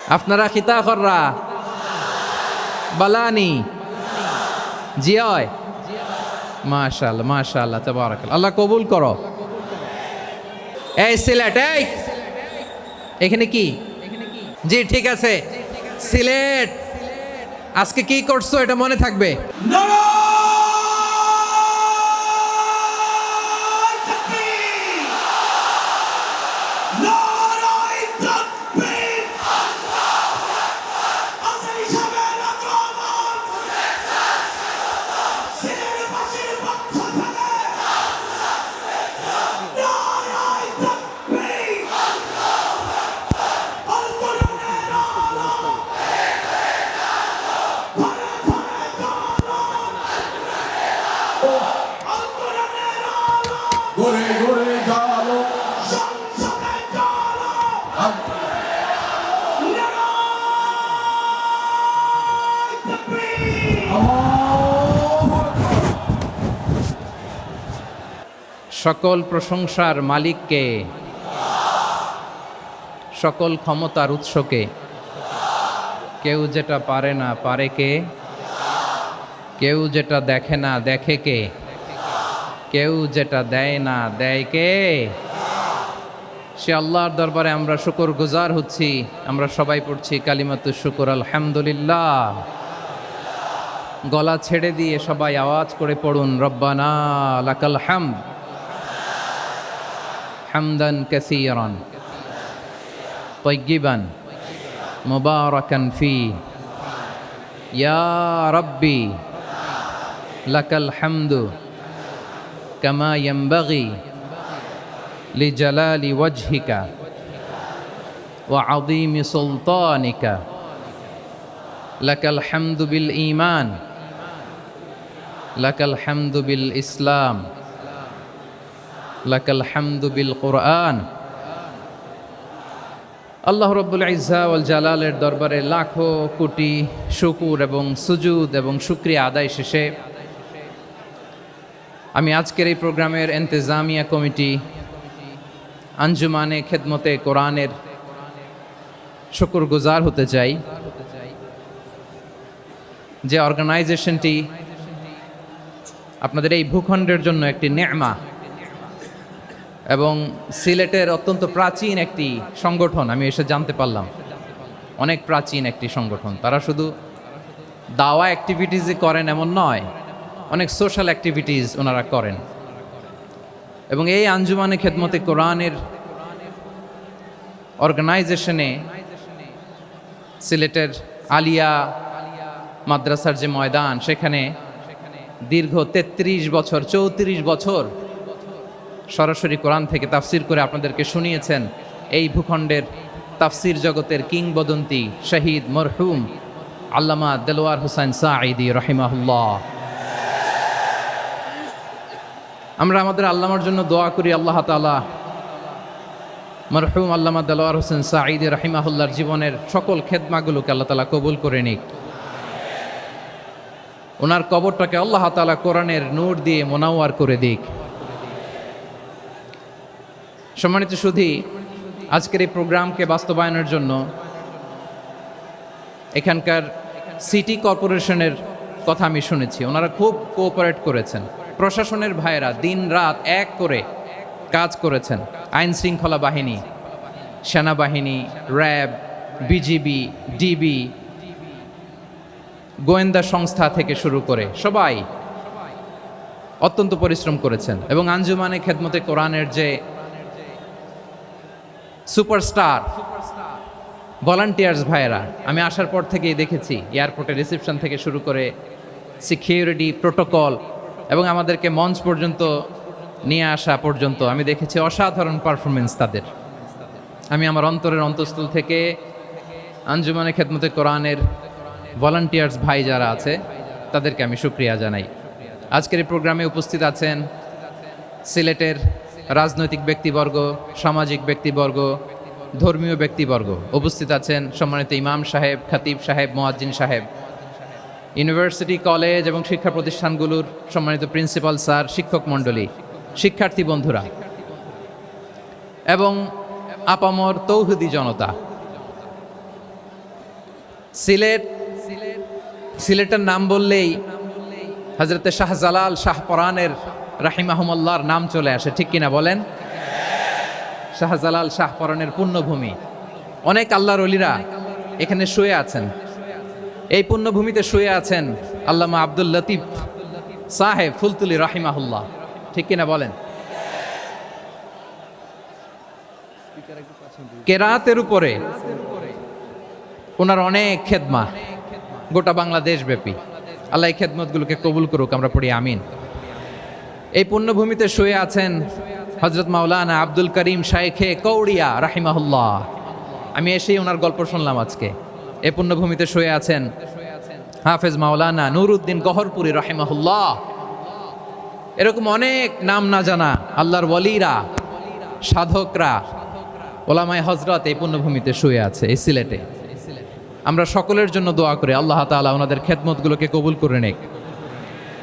আপনারা খিতা কররা বালানি জিয় মাশাআল্লাহ মাশাআল্লাহ তাবারাকাল্লাহ। আল্লাহ কবুল করো। এই সিলেট, এই এখানে কি? জি ঠিক আছে, সিলেট আজকে কি করছো এটা মনে থাকবে। ঘুরে ঘুরে গেল সকল প্রশংসার মালিককে, সকল ক্ষমতার উৎসকে। কেউ যেটা পারে না পারে কে, কেউ যেটা দেখে না দেখে কে, কেউ যেটা দেয় না দেয় কে। সে আল্লাহর দরবারে আমরা শুকর গুজার হচ্ছি। আমরা সবাই পড়ছি কালিমাতুশ শুকর আলহামদুলিল্লাহ। গলা ছেড়ে দিয়ে সবাই আওয়াজ করে পড়ুন রব্বানা লাকাল হামদ হামদান কাসীরান তাইয়্যিবান মুবারাকান ফি ইয়া রাব্বি লাকাল হামদু কামা ইয়ানবাগি লিজালালি ওয়াজহিকা ওয়া আযীমি সুলতানিকা। লাকাল হামদু বিল ঈমান, লাকাল হামদু বিল ইসলাম, লাকাল হামদু বিল কুরআন। আল্লাহ রব্বুল ইজ্জা ওয়াল জালালের দরবারে লাখো কোটি শুকুর এবং সুজুদ এবং শুকরিয়া আদায় শেষে আমি আজকের এই প্রোগ্রামের ইন্তেজামিয়া কমিটি আঞ্জুমানে খেদমতে কোরআনের শুকর গুজার হতে চাই, যে অর্গানাইজেশনটি আপনাদের এই ভূখণ্ডের জন্য একটি নেমা এবং সিলেটের অত্যন্ত প্রাচীন একটি সংগঠন। আমি এসে জানতে পারলাম অনেক প্রাচীন একটি সংগঠন। তারা শুধু দাওয়া অ্যাক্টিভিটিসই করেন এমন নয়, অনেক সোশ্যাল অ্যাক্টিভিটিস ওনারা করেন। এবং এই আঞ্জুমানে খেদমতে কোরআনের অর্গানাইজেশনে সিলেটের আলিয়া মাদ্রাসার যে ময়দান, সেখানে দীর্ঘ 33 বছর 34 বছর সরাসরি কোরআন থেকে তাফসির করে আপনাদেরকে শুনিয়েছেন এই ভূখণ্ডের তাফসির জগতের কিংবদন্তি শহীদ মরহুম আল্লামা দেলোয়ার হোসেন সাঈদী রাহিমাহুল্লাহ। আমরা আমাদের আল্লামার জন্য দোয়া করি, আল্লাহ তাআলা মরহুম আল্লামা দেলোয়ার হোসেন সাঈদী রাহিমাহুল্লাহর জীবনের সকল খেদমাগুলোকে আল্লাহ তাআলা কবুল করে নিক। ওনার কবরটাকে আল্লাহ তাআলা কোরআনের নূর দিয়ে মোনাওয়ার করে দিক। সম্মানিত সুধী, আজকের এই প্রোগ্রামকে বাস্তবায়নের জন্য এখানকার সিটি কর্পোরেশনের কথা আমি শুনেছি, ওনারা খুব কোঅপারেট করেছেন। প্রশাসনের ভাইয়েরা দিন রাত এক করে কাজ করেছেন। আইন শৃঙ্খলা বাহিনী, সেনাবাহিনী, র্যাব, বিজিবি, ডিবি, গোয়েন্দা সংস্থা থেকে শুরু করে সবাই অত্যন্ত পরিশ্রম করেছেন। এবং আঞ্জুমানে খেদমতে কোরআনের যে সুপারস্টার ভলান্টিয়ার্স ভাইয়েরা, আমি আসার পর থেকেই দেখেছি এয়ারপোর্টের রিসেপশন থেকে শুরু করে সিকিউরিটি প্রোটোকল এবং আমাদেরকে মঞ্চ পর্যন্ত নিয়ে আসা পর্যন্ত আমি দেখেছি অসাধারণ পারফরমেন্স তাদের। আমি আমার অন্তরের অন্তঃস্থল থেকে আঞ্জুমানে খেদমতে কোরআনের ভলান্টিয়ার্স ভাই যারা আছে তাদেরকে আমি শুকরিয়া জানাই। আজকের এই প্রোগ্রামে উপস্থিত আছেন সিলেটের রাজনৈতিক ব্যক্তিবর্গ, সামাজিক ব্যক্তিবর্গ, ধর্মীয় ব্যক্তিবর্গ। উপস্থিত আছেন সম্মানিত ইমাম সাহেব, খতিব সাহেব, মুয়াজ্জিন সাহেব, ইউনিভার্সিটি, কলেজ এবং শিক্ষা প্রতিষ্ঠানগুলোর সম্মানিত প্রিন্সিপাল স্যার, শিক্ষক মণ্ডলী, শিক্ষার্থী বন্ধুরা এবং আপামর তৌহিদি জনতা। সিলেটের নাম বললেই হযরতে শাহজালাল শাহপরানের রাহিমাহুমুল্লাহর নাম চলে আসে, ঠিক কিনা বলেন? শাহজালাল শাহপরানের পুণ্যভূমি। অনেক আল্লাহর ওলিরা এখানে শুয়ে আছেন। এই পুণ্যভূমিতে শুয়ে আছেন আল্লামা আব্দুল লতিফ সাহেব ফুলতুলি রাহিমাহুল্লাহ, ঠিক কিনা বলেন? কেরাতের উপরে ওনার অনেক খেদমা গোটা বাংলাদেশ ব্যাপী। আল্লাহ এই খেদমতগুলোকে কবুল করুক, আমরা পড়ি আমিন। এই পুণ্যভূমিতে শুয়ে আছেন হযরত মাওলানা আব্দুল করিম শাইখে কৌড়িয়া রাহিমাহুল্লাহ। আমি এসেই ওনার গল্প শুনলাম আজকে। এই পুণ্যভূমিতে শুয়ে আছেন হাফেজ মাওলানা নুরউদ্দিন গহরপুরি রাহিমাহুল্লাহ। এরকম অনেক নাম না জানা আল্লাহর ওয়ালিরা, সাধকরা, ওলামায়ে হযরত এই পুণ্যভূমিতে শুয়ে আছে এই সিলেটে। আমরা সকলের জন্য দোয়া করি আল্লাহ তাআলা ওনাদের খেদমতগুলোকে কবুল করে নেক,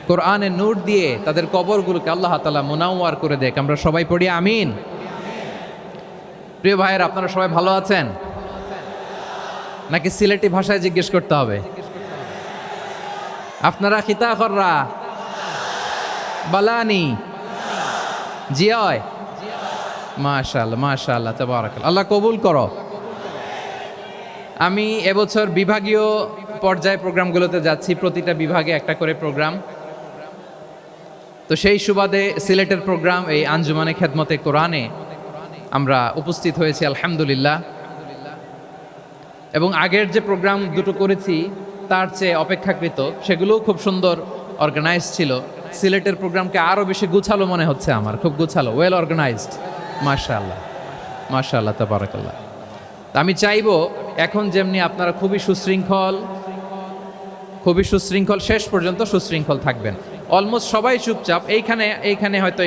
কোরআনের নূর দিয়ে তাদের কবরগুলোকে আল্লাহ তাআলা মুনাওয়ার করে দেখ। আমরা সবাই পড়ি আমিন। প্রিয় ভাইয়েরা, আপনারা সবাই ভালো আছেন নাকি সিলেটি ভাষায় জিজ্ঞেস করতে হবে? আপনারা খিতা কররা বালানি জিয়? মাশাআল্লাহ মাশাআল্লাহ তাবারাকাল্লাহ, আল্লাহ কবুল করো। আমি এবছর বিভাগীয় পর্যায়ে প্রোগ্রামগুলোতে যাচ্ছি, প্রতিটা বিভাগে একটা করে প্রোগ্রাম। তো সেই সুবাদে সিলেটের প্রোগ্রাম এই আঞ্জুমানে খেদমতে কোরআনে আমরা উপস্থিত হয়েছি আলহামদুলিল্লাহ। এবং আগের যে প্রোগ্রাম দুটো করেছি তার চেয়ে অপেক্ষাকৃত সেগুলোও খুব সুন্দর অর্গানাইজ ছিল। সিলেটের প্রোগ্রামকে আরও বেশি গুছালো মনে হচ্ছে আমার, খুব গুছালো, ওয়েল অর্গানাইজড। মাশাআল্লাহ মাশাআল্লাহ তাবারাকাল্লাহ। আমি চাইবো এখন যেমনি আপনারা খুবই সুশৃঙ্খল শেষ পর্যন্ত সুশৃঙ্খল থাকবেন। অলমোস্ট সবাই চুপচাপ, এইখানে হয়তো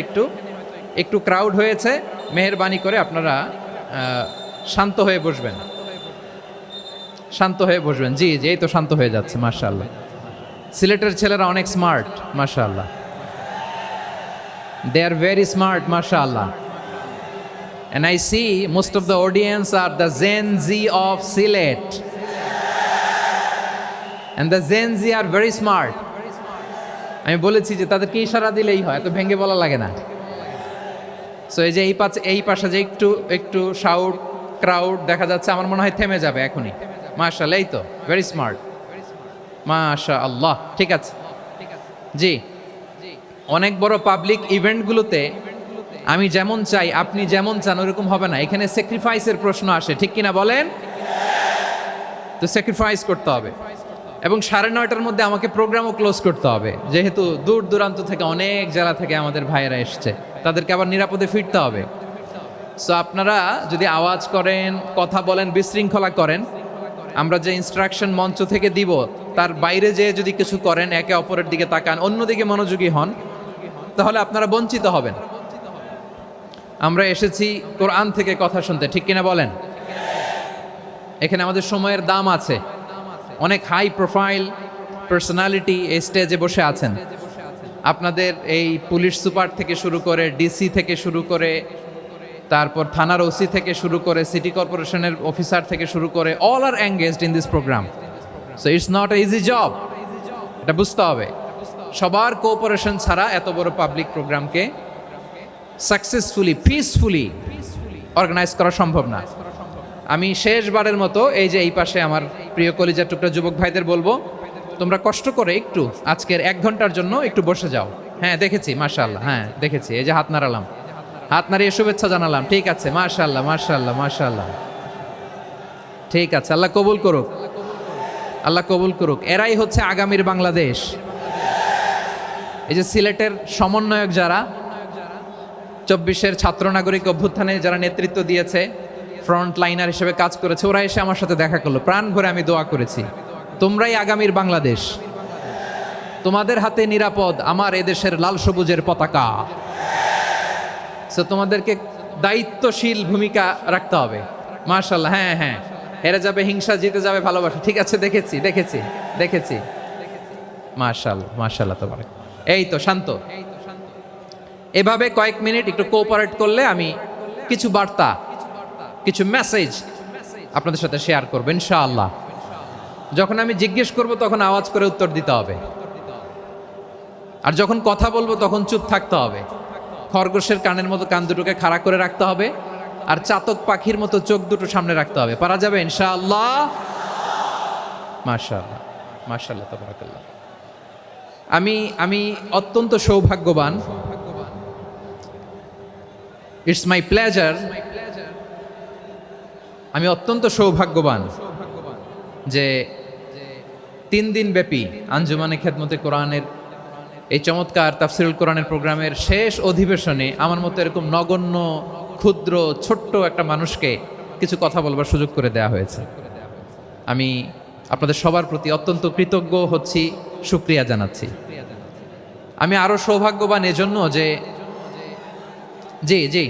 একটু ক্রাউড হয়েছে, মেহেরবানি করে আপনারা শান্ত হয়ে বসবেন, শান্ত হয়ে বসবেন। জি জি, এই তো শান্ত হয়ে যাচ্ছে। মাশাআল্লাহ, সিলেটের ছেলেরা অনেক স্মার্ট মাশাআল্লাহ, দে আর ভেরি স্মার্ট মাশাআল্লাহ। And I see most of the audience are the Gen Z of Silet. And the Gen Z are very smart. আমি বলেছি যে তাদেরকে ইশারা দিলেই হয়, এত ভেঙে বলা লাগে না। সো এই যে এই পাশে যে একটু শাউট ক্রাউড দেখা যাচ্ছে, আমার মনে হয় থেমে যাবে এখনই। মাশাআল্লাহ, এই তো ভেরি স্মার্ট মাশাআল্লাহ। ঠিক আছে জি, অনেক বড় পাবলিক ইভেন্টগুলোতে আমি যেমন চাই আপনি যেমন চান ওরকম হবে না, এখানে স্যাক্রিফাইসের প্রশ্ন আসে, ঠিক কিনা বলেন? তো স্যাক্রিফাইস করতে হবে এবং 9:30টার মধ্যে আমাকে প্রোগ্রামও ক্লোজ করতে হবে, যেহেতু দূর দূরান্ত থেকে অনেক জেলা থেকে আমাদের ভাইয়েরা এসছে, তাদেরকে আবার নিরাপদে ফিরতে হবে। সো আপনারা যদি আওয়াজ করেন, কথা বলেন, বিশৃঙ্খলা করেন, আমরা যে ইনস্ট্রাকশন মঞ্চ থেকে দিব তার বাইরে যেয়ে যদি কিছু করেন, একে অপরের দিকে তাকান, অন্যদিকে মনোযোগী হন, তাহলে আপনারা বঞ্চিত হবেন। আমরা এসেছি কোরআন থেকে কথা শুনতে, ঠিক কিনা বলেন? এখানে আমাদের সময়ের দাম আছে। অনেক হাই প্রোফাইল পার্সোনালিটি এই স্টেজে বসে আছেন। আপনাদের এই পুলিশ সুপার থেকে শুরু করে, ডিসি থেকে শুরু করে, তারপর থানার ওসি থেকে শুরু করে, সিটি কর্পোরেশনের অফিসার থেকে শুরু করে, all are engaged in this programme. So it's not a easy job, এটা বুঝতে হবে। সবার কোঅপারেশন ছাড়া এত বড় পাবলিক প্রোগ্রামকে সাকসেসফুলি পিসফুলি অর্গানাইজ করা সম্ভব না। আমি শেষবারের মতো এই যে এই পাশে আমার প্রিয় কলিজার টুকরা যুবক ভাইদের বলবো, তোমরা কষ্ট করে একটু আজকের 1 ঘন্টার জন্য একটু বসে যাও। হ্যাঁ দেখেছি মাশাআল্লাহ, হ্যাঁ দেখেছি, এই যে হাত নাড়ালাম, হাত নাড়িয়ে শুভেচ্ছা জানালাম, ঠিক আছে মাশাআল্লাহ মাশাআল্লাহ মাশাআল্লাহ, ঠিক আছে। আল্লাহ কবুল করুক, আল্লাহ কবুল করুক। এরাই হচ্ছে আগামীর বাংলাদেশ। এই যে সিলেটের সমন্বয়ক যারা 24-এর ছাত্র নাগরিক অভ্যুত্থানে যারা নেতৃত্ব দিয়েছে, ফ্রন্ট লাইনার হিসেবে কাজ করেছে, ওরা এসে আমার সাথে দেখা করলো, প্রাণ ভরে আমি দোয়া করেছি, তোমরাই আগামীর বাংলাদেশ, তোমাদের হাতে নিরাপদ আমার এদেশের লাল সবুজের পতাকা। সো তোমাদেরকে দায়িত্বশীল ভূমিকা রাখতে হবে। মাশাআল্লাহ, হ্যাঁ হ্যাঁ, হেরে যাবে হিংসা, জিতে যাবে ভালোবাসা, ঠিক আছে, দেখেছি দেখেছি দেখেছি, মাশাআল্লাহ মাশাআল্লাহ। তোমার এই তো শান্ত, এভাবে কয়েক মিনিট একটু কোঅপারেট করলে আমি কিছু বার্তা, কিছু মেসেজ আপনাদের সাথে শেয়ার করবো ইনশাআল্লাহ। যখন আমি জিজ্ঞেস করব তখন আওয়াজ করে উত্তর দিতে হবে, আর যখন কথা বলবো তখন চুপ থাকতে হবে। খরগোশের কানের মতো কান দুটোকে খাড়া করে রাখতে হবে, আর চাতক পাখির মতো চোখ দুটো সামনে রাখতে হবে। পারা যাবে ইনশাআল্লাহ? মাশাআল্লাহ, মাশাআল্লাহ, তাবারাকাল্লাহ। আমি অত্যন্ত সৌভাগ্যবান। ইটস মাই প্লেজার, আমি অত্যন্ত সৌভাগ্যবান যে 3 দিন ব্যাপী আঞ্জুমানে খেদমতে কোরআনের এই চমৎকার তাফসিরুল কোরআনের প্রোগ্রামের শেষ অধিবেশনে আমার মতো এরকম নগণ্য, ক্ষুদ্র, ছোট্ট একটা মানুষকে কিছু কথা বলবার সুযোগ করে দেয়া হয়েছে। আমি আপনাদের সবার প্রতি অত্যন্ত কৃতজ্ঞ হচ্ছি, শুকরিয়া জানাচ্ছি। আমি আরও সৌভাগ্যবান এজন্য যে জি জি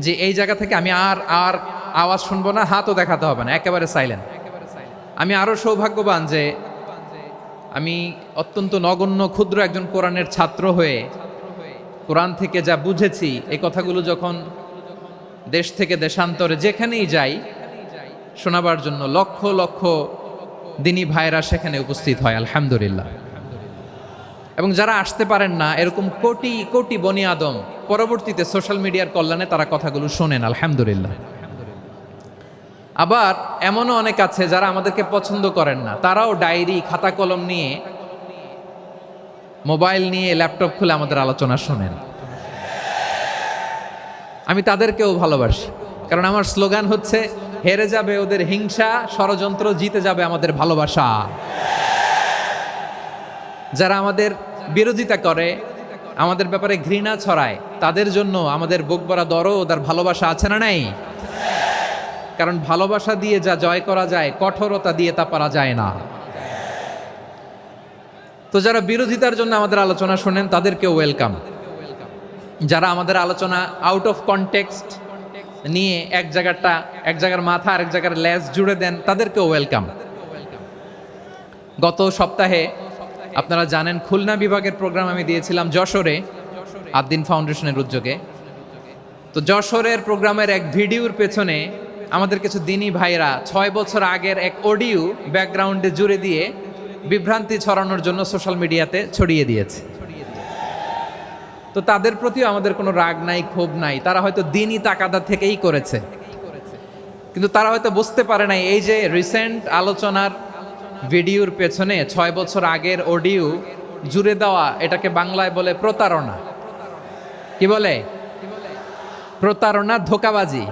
জি এই জায়গা থেকে আমি আর আওয়াজ শুনবো না, হাতও দেখাতে হবে না, একেবারে সাইলেন্ট। আমি আরও সৌভাগ্যবান যে আমি অত্যন্ত নগণ্য, ক্ষুদ্র একজন কোরআনের ছাত্র হয়ে কোরআন থেকে যা বুঝেছি, এই কথাগুলো যখন দেশ থেকে দেশান্তরে যেখানেই যাই শোনাবার জন্য লক্ষ লক্ষ দিনী ভাইরা সেখানে উপস্থিত হয়, আলহামদুলিল্লাহ। এবং যারা আসতে পারেন না, এরকম কোটি কোটি বনি আদম পরবর্তীতে সোশ্যাল মিডিয়ার কল্যাণে তারা কথাগুলো শোনেন, আলহামদুলিল্লাহ। আবার এমনও অনেক আছে যারা আমাদেরকে পছন্দ করেন না, তারাও ডায়েরি, খাতা কলম নিয়ে, মোবাইল নিয়ে, ল্যাপটপ খুলে আমাদের আলোচনা শোনেন। আমি তাদেরকেও ভালোবাসি, কারণ আমার স্লোগান হচ্ছে, হেরে যাবে ওদের হিংসা, ষড়যন্ত্র, জিতে যাবে আমাদের ভালোবাসা। যারা আমাদের বিরোধিতা করে, আমাদের ব্যাপারে ঘৃণা ছড়ায়, তাদের জন্য আমাদের বুক ভরা দরদ আর ভালোবাসা আছে না নাই? কারণ ভালোবাসা দিয়ে যা জয় করা যায়, কঠোরতা দিয়ে তা পারা যায় না। তো যারা বিরোধিতার জন্য আমাদের আলোচনা শোনেন তাদেরকেও ওয়েলকাম। যারা আমাদের আলোচনা আউট অফ কনটেক্সট নিয়ে এক জায়গার মাথা আর এক জায়গার লেজ জুড়ে দেন, তাদেরকেও ওয়েলকাম। গত সপ্তাহে আপনারা জানেন খুলনা বিভাগের প্রোগ্রাম আমি দিয়েছিলাম যশোরে, আদ্দিন ফাউন্ডেশনের উদ্যোগে। তো যশোরের প্রোগ্রামের এক ভিডিওর পেছনে আমাদের কিছু দিনী ভাইরা 6 বছর আগের এক অডিও ব্যাকগ্রাউন্ডে জুড়ে দিয়ে বিভ্রান্তি ছড়ানোর জন্য সোশ্যাল মিডিয়াতে ছড়িয়ে দিয়েছে। তো তাদের প্রতিও আমাদের কোনো রাগ নাই, ক্ষোভ নাই। তারা হয়তো দিনই তাকাদা থেকেই করেছে, কিন্তু তারা হয়তো বুঝতে পারে নাই এই যে রিসেন্ট আলোচনার ভিডিওর পেছনে 6 বছর আগের অডিও জুড়ে দেওয়া, এটাকে বাংলায় বলে প্রতারণা। কি বলে? প্রতারণা, ধোঁকাবাজি।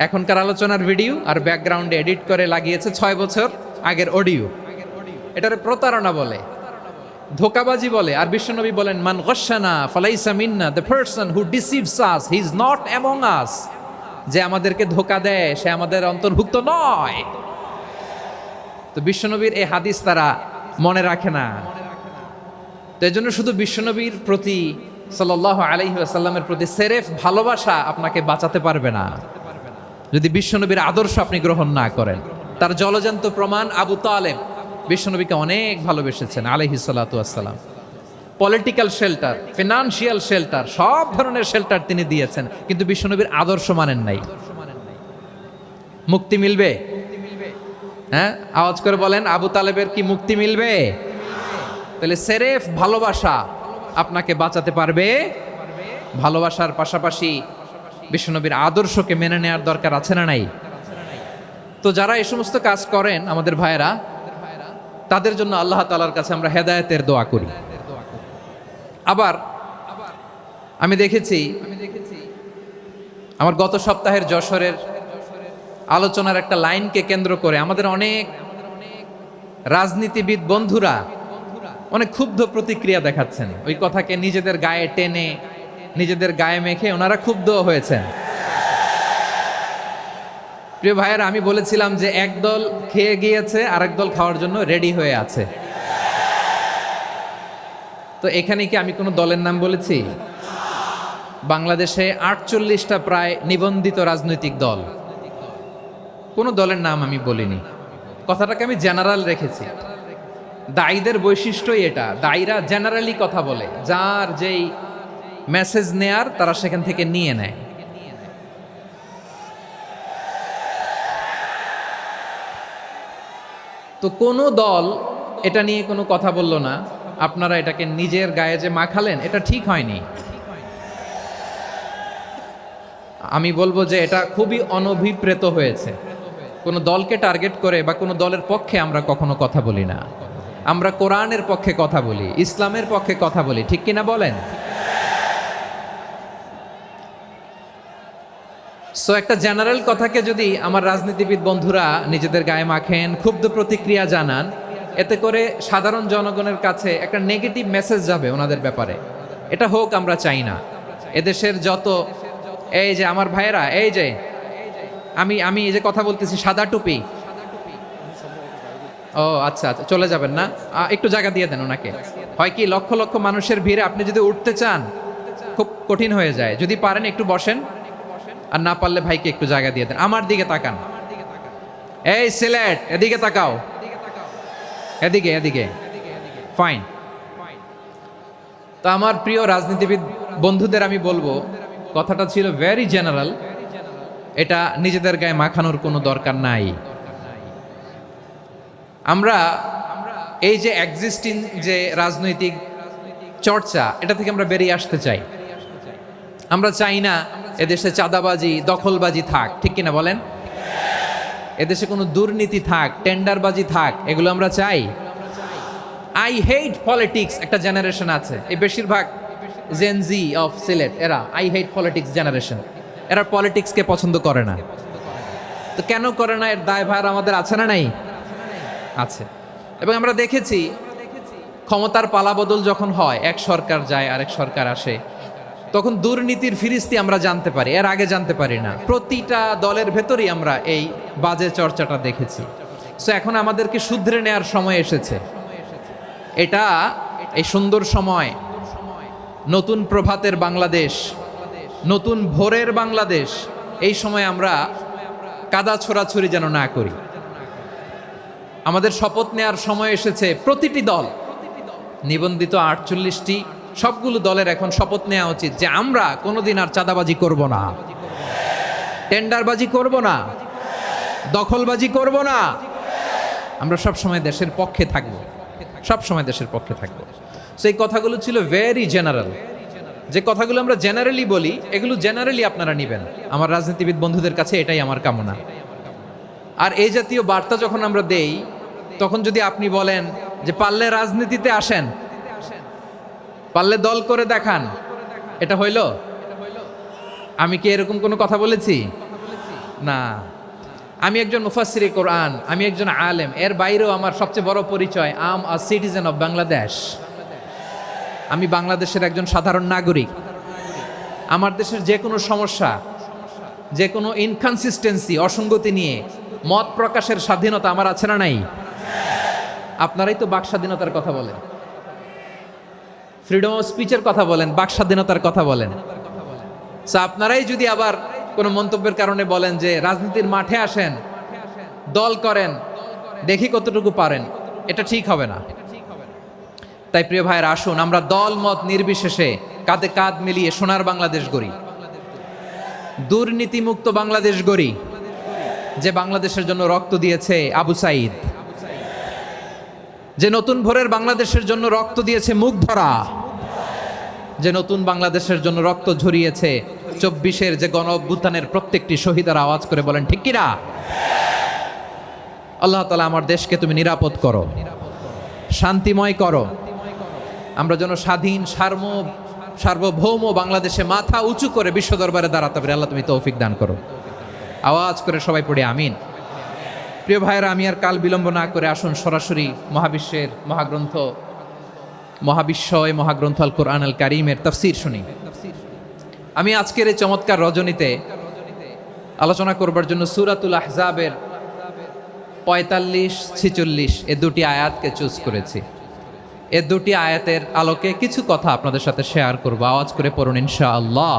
এখনকার আলোচনার ভিডিও আর ব্যাকগ্রাউন্ডে এডিট করে লাগিয়েছে 6 বছর আগের অডিও। এটারে প্রতারণা বলে, ধোঁকাবাজি বলে। আর বিশ্বনবী বলেন, মান গশানা ফালাইসা মিন্না, the person who deceives us he is not among us. যে আমাদেরকে ধোঁকা দেয় সে আমাদের অন্তর্ভুক্ত নয়। তো বিশ্বনবীর এই হাদিস তারা মনে রাখে না। তো এই জন্য শুধু বিশ্বনবীর প্রতি সাল্লাল্লাহু আলাইহি ওয়াসাল্লামের প্রতি সেরেফ ভালোবাসা আপনাকে বাঁচাতে পারবে না যদি বিশ্বনবীর আদর্শ আপনি গ্রহণ না করেন। তার জলজান্ত প্রমাণ, আবু তালেব বিশ্বনবীকে অনেক ভালোবেসেছেন আলাইহিস সালাতু ওয়াসসালাম। পলিটিক্যাল শেল্টার, ফিনান্সিয়াল শেল্টার, সব ধরনের শেল্টার তিনি দিয়েছেন, কিন্তু বিশ্বনবীর আদর্শ মানেন নাই। মুক্তি মিলবে? হ্যাঁ, আওয়াজ করে বলেন, আবু তালেবের কি মুক্তি মিলবে? তাহলে সেরেফ ভালোবাসা আপনাকে বাঁচাতে পারবে। ভালোবাসার পাশাপাশি বিশ্বনবীর আদর্শকে মেনে নেওয়ার দরকার আছে না নাই? তো যারা এই সমস্ত কাজ করেন আমাদের ভাইয়েরা, তাদের জন্য আল্লাহ তাআলার কাছে আমরা হেদায়েতের দোয়া করি। আবার আমি দেখেছি আমার গত সপ্তাহের যশোরের আলোচনার একটা লাইনকে কেন্দ্র করে আমাদের অনেক রাজনীতিবিদ বন্ধুরা অনেক ক্ষুব্ধ প্রতিক্রিয়া দেখাচ্ছেন। ওই কথাকে নিজেদের গায়ে টেনে, নিজেদের গায়ে মেখে ওনারা ক্ষুব্ধ হয়েছেন। প্রিয় ভাইয়েরা, আমি বলেছিলাম যে একদল খেয়ে গিয়েছে, আরেক দল খাওয়ার জন্য রেডি হয়ে আছে। তো এখানে কি আমি কোনো দলের নাম বলেছি? বাংলাদেশে 48টা প্রায় নিবন্ধিত রাজনৈতিক দল, কোনো দলের নাম আমি বলিনি। কথাটাকে আমি জেনারেল রেখেছি। দায়ীদের বৈশিষ্ট্যই এটা, দায়ীরা জেনারেলি কথা বলে, যার যেই মেসেজ নেয়ার তারা সেখান থেকে নিয়ে নেয়। তো কোনো দল এটা নিয়ে কোনো কথা বলল না, আপনারা এটাকে নিজের গায়ে যে মাখালেন এটা ঠিক হয়নি। আমি বলবো যে এটা খুবই অনভিপ্রেত হয়েছে। কোনো দলকে টার্গেট করে বা কোনো দলের পক্ষে আমরা কখনো কথা বলি না। আমরা কোরআনের পক্ষে কথা বলি, ইসলামের পক্ষে কথা বলি, ঠিক কিনা বলেন? সো একটা জেনারেল কথাকে যদি আমার রাজনীতিবিদ বন্ধুরা নিজেদের গায়ে মাখেন, ক্ষুব্ধ প্রতিক্রিয়া জানান, এতে করে সাধারণ জনগণের কাছে একটা নেগেটিভ মেসেজ যাবে ওনাদের ব্যাপারে। এটা হোক আমরা চাই না। এদেশের যত এই যে আমার ভাইয়েরা, এই যে আমি এই যে কথা বলতেছি, সাদা টুপি, ও আচ্ছা আচ্ছা, চলে যাবেন না? একটু জায়গা দিয়ে দেন ওনাকে। হয় কি, লক্ষ লক্ষ মানুষের ভিড়ে আপনি যদি উঠতে চান খুব কঠিন হয়ে যায়। যদি পারেন একটু বসেন, আর না পারলে ভাইকে একটু জায়গা দিয়ে দেন। আমার দিকে তাকান, এই সিলেট, এদিকে তাকাও, এদিকে এদিকে, ফাইন। তো আমার প্রিয় রাজনীতিবিদ বন্ধুদের আমি বলবো, কথাটা ছিল ভেরি জেনারেল, এটা নিজেদের গায়ে মাখানোর কোনো দরকার নাই। আমরা এই যে এক্সিস্টিং যে রাজনৈতিক চর্চা, এটা থেকে আমরা বেরিয়ে আসতে চাই। আমরা চাই না এদেশে চাঁদাবাজি, দখলবাজি থাক, ঠিক কিনা বলেন? এদেশে কোনো দুর্নীতি থাক, টেন্ডারবাজি থাক, এগুলো আমরা চাই। আই হেট পলিটিক্স একটা জেনারেশন আছে, এই বেশিরভাগ জেনজি অফ সিলেট, এরা আই হেট পলিটিক্স জেনারেশন। এরা পলিটিক্সকে পছন্দ করে না। তো কেন করে না, এর দায়ভার আমাদের আছে না নাই? আছে। এবং আমরা দেখেছি ক্ষমতার পালাবদল যখন হয়, এক সরকার যায় আরেক সরকার আসে, তখন দুর্নীতির ফিরিস্তি আমরা জানতে পারি, এর আগে জানতে পারি না। প্রতিটা দলের ভেতরেই আমরা এই বাজে চর্চাটা দেখেছি। সো এখন আমাদেরকে শুধরে নেওয়ার সময় এসেছে। এটা এই সুন্দর সময়, নতুন প্রভাতের বাংলাদেশ, নতুন ভোরের বাংলাদেশ, এই সময় আমরা কাদা ছোড়াছুরি যেন না করি। আমাদের শপথ নেওয়ার সময় এসেছে। প্রতিটি দল, নিবন্ধিত 48টি, সবগুলো দলের এখন শপথ নেওয়া উচিত যে আমরা কোনোদিন আর চাঁদাবাজি করব না, টেন্ডারবাজি করব না, দখলবাজি করব না। আমরা সব সময় দেশের পক্ষে থাকব, সব সময় দেশের পক্ষে থাকব। সেই কথাগুলো ছিল ভেরি জেনারেল। যে কথাগুলো আমরা জেনারেলি বলি, এগুলো জেনারেলি আপনারা নেবেন। আমার রাজনীতিবিদ বন্ধুদের কাছে এটাই আমার কামনা। আর এই জাতীয় বার্তা যখন আমরা দেই, তখন যদি আপনি বলেন যে পারলে রাজনীতিতে আসেন, পারলে দল করে দেখান, এটা হইল? আমি কি এরকম কোনো কথা বলেছি? না। আমি একজন মুফাসসিরে কোরআন, আমি একজন আলেম, এর বাইরেও আমার সবচেয়ে বড় পরিচয় আম আ সিটিজেন অফ বাংলাদেশ। আমি বাংলাদেশের একজন সাধারণ নাগরিক। আমার দেশের যে কোনো সমস্যা, যে কোনো ইনকনসিস্টেন্সি, অসঙ্গতি নিয়ে মত প্রকাশের স্বাধীনতা আমার আছে না নাই? আপনারাই তো বাক স্বাধীনতার কথা বলেন, ফ্রিডম অফ স্পিচের কথা বলেন, বাক স্বাধীনতার কথা বলেন। আপনারাই যদি আবার কোনো মন্তব্যের কারণে বলেন যে রাজনীতির মাঠে আসেন, দল করেন, দেখি কতটুকু পারেন, এটা ঠিক হবে না। তাই প্রিয় ভাইয়েরা, আসুন আমরা দল মত নির্বিশেষে কাঁধে কাঁধ মিলিয়ে সোনার বাংলাদেশ গড়ি, দুর্নীতিমুক্ত বাংলাদেশ গড়ি। যে বাংলাদেশের জন্য রক্ত দিয়েছে আবু সাইদ, যে নতুন ভোরের বাংলাদেশের জন্য রক্ত দিয়েছে মুগ্ধরা, যে নতুন বাংলাদেশের জন্য রক্ত ঝরিয়েছে 24-এর যে গণ অভ্যুত্থানের প্রত্যেকটি শহীদার আওয়াজ করে বলেন ঠিক কিনা? আল্লাহ তাআলা আমার দেশকে তুমি নিরাপদ করো, শান্তিময় করো। আমরা যেন স্বাধীন সার্বভৌম বাংলাদেশে মাথা উঁচু করে বিশ্ব দরবারে দাঁড়াতে পারি। আল্লাহ তুমি তৌফিক দান করো। আওয়াজ করে সবাই পড়ে আমিন। প্রিয় ভাইয়েরা, আমি আর কাল বিলম্ব না করে আসুন সরাসরি মহাবিশ্বের মহাগ্রন্থ, মহাগ্রন্থ আল কোরআন আল কারীমের তাফসীর শুনি। আমি আজকের এই চমৎকার রজনীতে আলোচনা করবার জন্য সূরাতুল আহজাবের 45-46 এ দুটি আয়াতকে চুজ করেছি। এ দুটি আয়াতের আলোকে কিছু কথা আপনাদের সাথে শেয়ার করব। আওয়াজ করে পড়ুন ইনশাআল্লাহ।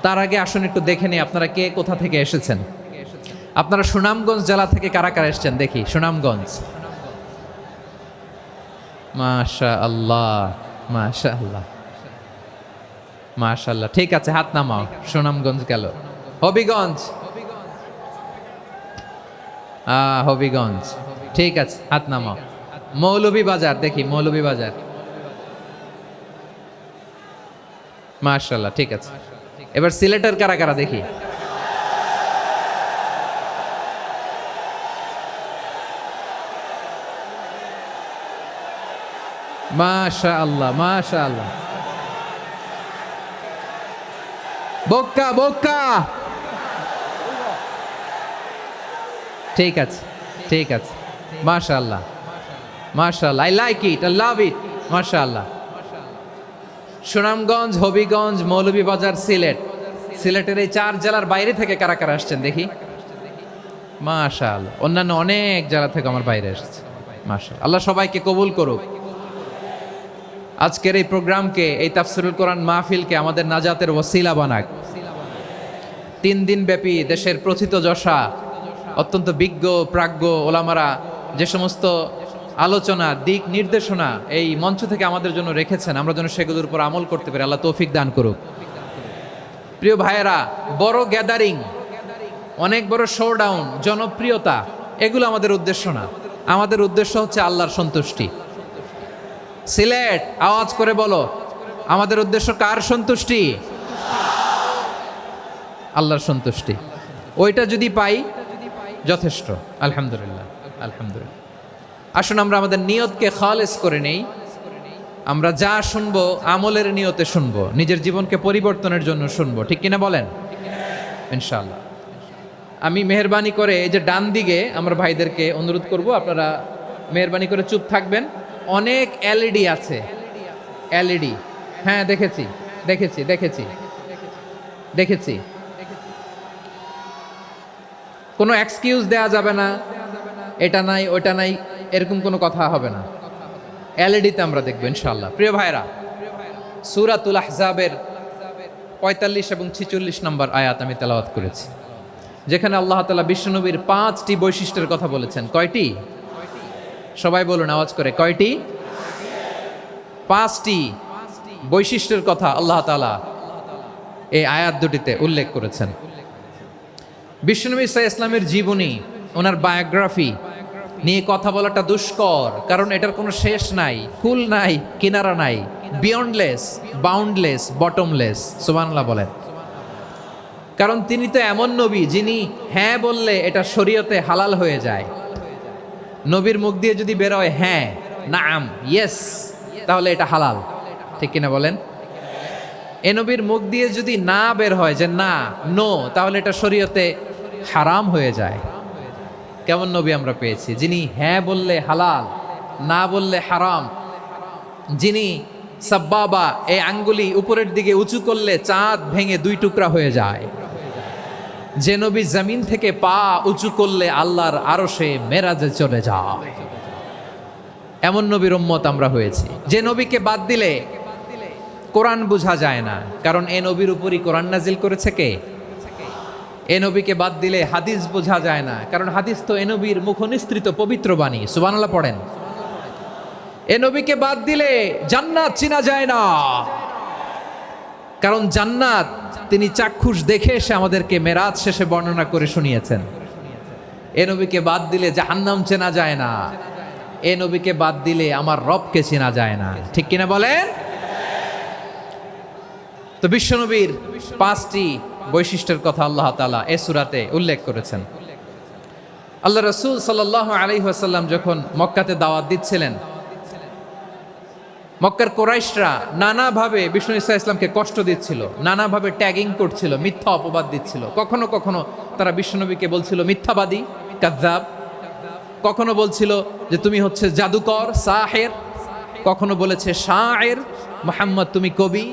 তার আগে আসুন একটু দেখে নিই আপনারা কে কোথা থেকে এসেছেন। আপনারা সুনামগঞ্জ জেলা থেকে কারা কারা এসেছেন দেখি। সুনামগঞ্জ, মাশাআল্লাহ মাশাআল্লাহ মাশাআল্লাহ, ঠিক আছে, হাত নামাও। সুনামগঞ্জ গেল। হবিগঞ্জ, হবিগঞ্জ, ঠিক আছে, হাত নামাও। মৌলভী বাজার দেখি, মৌলভী বাজার। মাশাআল্লাহ, ঠিক আছে। এবার সিলেটের কারা কারা দেখি। মাশাআল্লাহ, মাশাআল্লাহ। বক্কা বক্কা, ঠিক আছে, ঠিক আছে। মাশাআল্লাহ, মাশাআল্লাহ, I like it, I love it. মাশাআল্লাহ। সুনামগঞ্জ, হবিগঞ্জ, মৌলভীবাজার, সিলেট। সিলেটের এই 4 জেলার বাইরে থেকে কারা কারা আসছেন দেখি। মাশাআল্লাহ, অন্যান্য অনেক জেলা থেকে আমার বাইরে এসেছে। মাশাআল্লাহ, আল্লাহ সবাইকে কবুল করুক। আজকের এই প্রোগ্রামকে, এই তাফসিরুল কোরআন মাহফিলকে আমাদের নাজাতের ওসিলা বানাক। 3 দিন ব্যাপী দেশের প্রথিতযশা অত্যন্ত বিজ্ঞ প্রাজ্ঞ ওলামারা যে সমস্ত আলোচনা, দিক নির্দেশনা এই মঞ্চ থেকে আমাদের জন্য রেখেছেন, আমরা যেন সেগুলোর উপর আমল করতে পারি। আল্লাহ তৌফিক দান করুক। প্রিয় ভাইয়েরা, বড় গ্যাদারিং, অনেক বড় শোডাউন, জনপ্রিয়তা, এগুলো আমাদের উদ্দেশ্য না। আমাদের উদ্দেশ্য হচ্ছে আল্লাহর সন্তুষ্টি। সিলেট, আওয়াজ করে বলো, আমাদের উদ্দেশ্য কার সন্তুষ্টি? আল্লাহর সন্তুষ্টি। ওইটা যদি পাই যথেষ্ট। আলহামদুলিল্লাহ, আলহামদুলিল্লাহ। আসুন আমরা আমাদের নিয়তকে খালেস করে নেই। আমরা যা শুনবো আমলের নিয়তে শুনবো, নিজের জীবনকে পরিবর্তনের জন্য শুনবো, ঠিক কিনা বলেন? ইনশাআল্লাহ। আমি মেহরবানি করে এই যে ডান দিকে আমরা ভাইদেরকে অনুরোধ করব, আপনারা মেহরবানি করে চুপ থাকবেন। অনেক এলইডি আছে, এলইডি। হ্যাঁ, দেখেছি দেখেছি দেখেছি দেখেছি। কোনো এক্সকিউজ দেয়া যাবে না, এটা নাই ওটা নাই, এরকম কোনো কথা হবে না। এলইডিতে আমরা দেখবো ইনশাআল্লাহ। প্রিয় ভাইরা, সূরাতুল আহজাবের 45 এবং 46 নম্বর আয়াত আমি তেলাওয়াত করেছি, যেখানে আল্লাহ তাআলা বিশ্বনবীর 5টি বৈশিষ্ট্যের কথা বলেছেন। কয়টি? সবাই বলুন আওয়াজ করে, কয়টি? 5টি বৈশিষ্ট্যের কথা আল্লাহ তাআলা এই আয়াত দুটিতে উল্লেখ করেছেন। বিশ্বনবী সাল্লাল্লাহু আলাইহি ইসলামের জীবনী, ওনার বায়োগ্রাফি নিয়ে কথা বলাটা দুষ্কর, কারণ এটার কোনো শেষ নাই, কুল নাই, কিনারা নাই, বিয়ন্ডলেস, বাউন্ডলেস, বটমলেস। সুবহানাল্লাহ বলেন। কারণ তিনি তো এমন নবী যিনি হ্যাঁ বললে এটা শরীয়তে হালাল হয়ে যায়। নবীর মুখ দিয়ে যদি বের হয় হ্যাঁ, নাম, ইয়েস, তাহলে এটা হালাল, ঠিক কিনা বলেন? এ নবীর মুখ দিয়ে যদি না বের হয় যে না, নো, তাহলে এটা শরীয়তে হারাম হয়ে যায়। কেমন নবী আমরা পেয়েছি, যিনি হ্যাঁ বললে হালাল, না বললে হারাম, যিনি সাব্বাবা, এই আঙ্গুলি উপরের দিকে উঁচু করলে চাঁদ ভেঙে 2 টুকরা হয়ে যায়, যে নবী জমিন থেকে পা উঁচু করলে আল্লাহর আরশে মেরাজে চলে যায়। এমন নবীর উম্মত আমরা হয়েছি। যে নবীকে বাদ দিলে কোরআন বোঝা যায় না, কারণ এ নবীর উপরই কোরআন নাজিল করেছে কে? এ নবীকে বাদ দিলে হাদিস বোঝা যায় না, কারণ হাদিস তো এ নবীর মুখনিসৃত পবিত্র বাণী। সুবহানাল্লাহ পড়েন। এ নবীকে বাদ দিলে জান্নাত চিনা যায় না, কারণ জান্নাত তিনি চাক্ষুষ দেখে এসে আমাদেরকে মেরাজ শেষে বর্ণনা করে শুনিয়েছেন। এ নবীকে বাদ দিলে জাহান্নাম চেনা যায় না, এ নবীকে বাদ দিলে আমার রবকে চেনা যায় না, ঠিক কিনা বলেন? তো বিশ্বনবীর 5টি বৈশিষ্ট্যের কথা আল্লাহ তাআলা এই সূরাতে উল্লেখ করেছেন। আল্লাহ রাসূল সাল্লাল্লাহু আলাইহি ওয়াসাল্লাম যখন মক্কাতে দাওয়াত দিচ্ছিলেন, মক্কার কুরাইশরা নানাভাবে বিষ্ণু ঈসা ইসলামকে কষ্ট দিচ্ছিল, নানাভাবে ট্যাগিং করছিল, মিথ্যা অপবাদ দিচ্ছিল। কখনো কখনো তারা বিশ্বনবীকে বলছিল মিথ্যাবাদী, কাযযাব। কখনো বলছিল যে তুমি হচ্ছে জাদুকর, সাহের। কখনো বলেছে শায়ের, মুহাম্মদ তুমি কবি।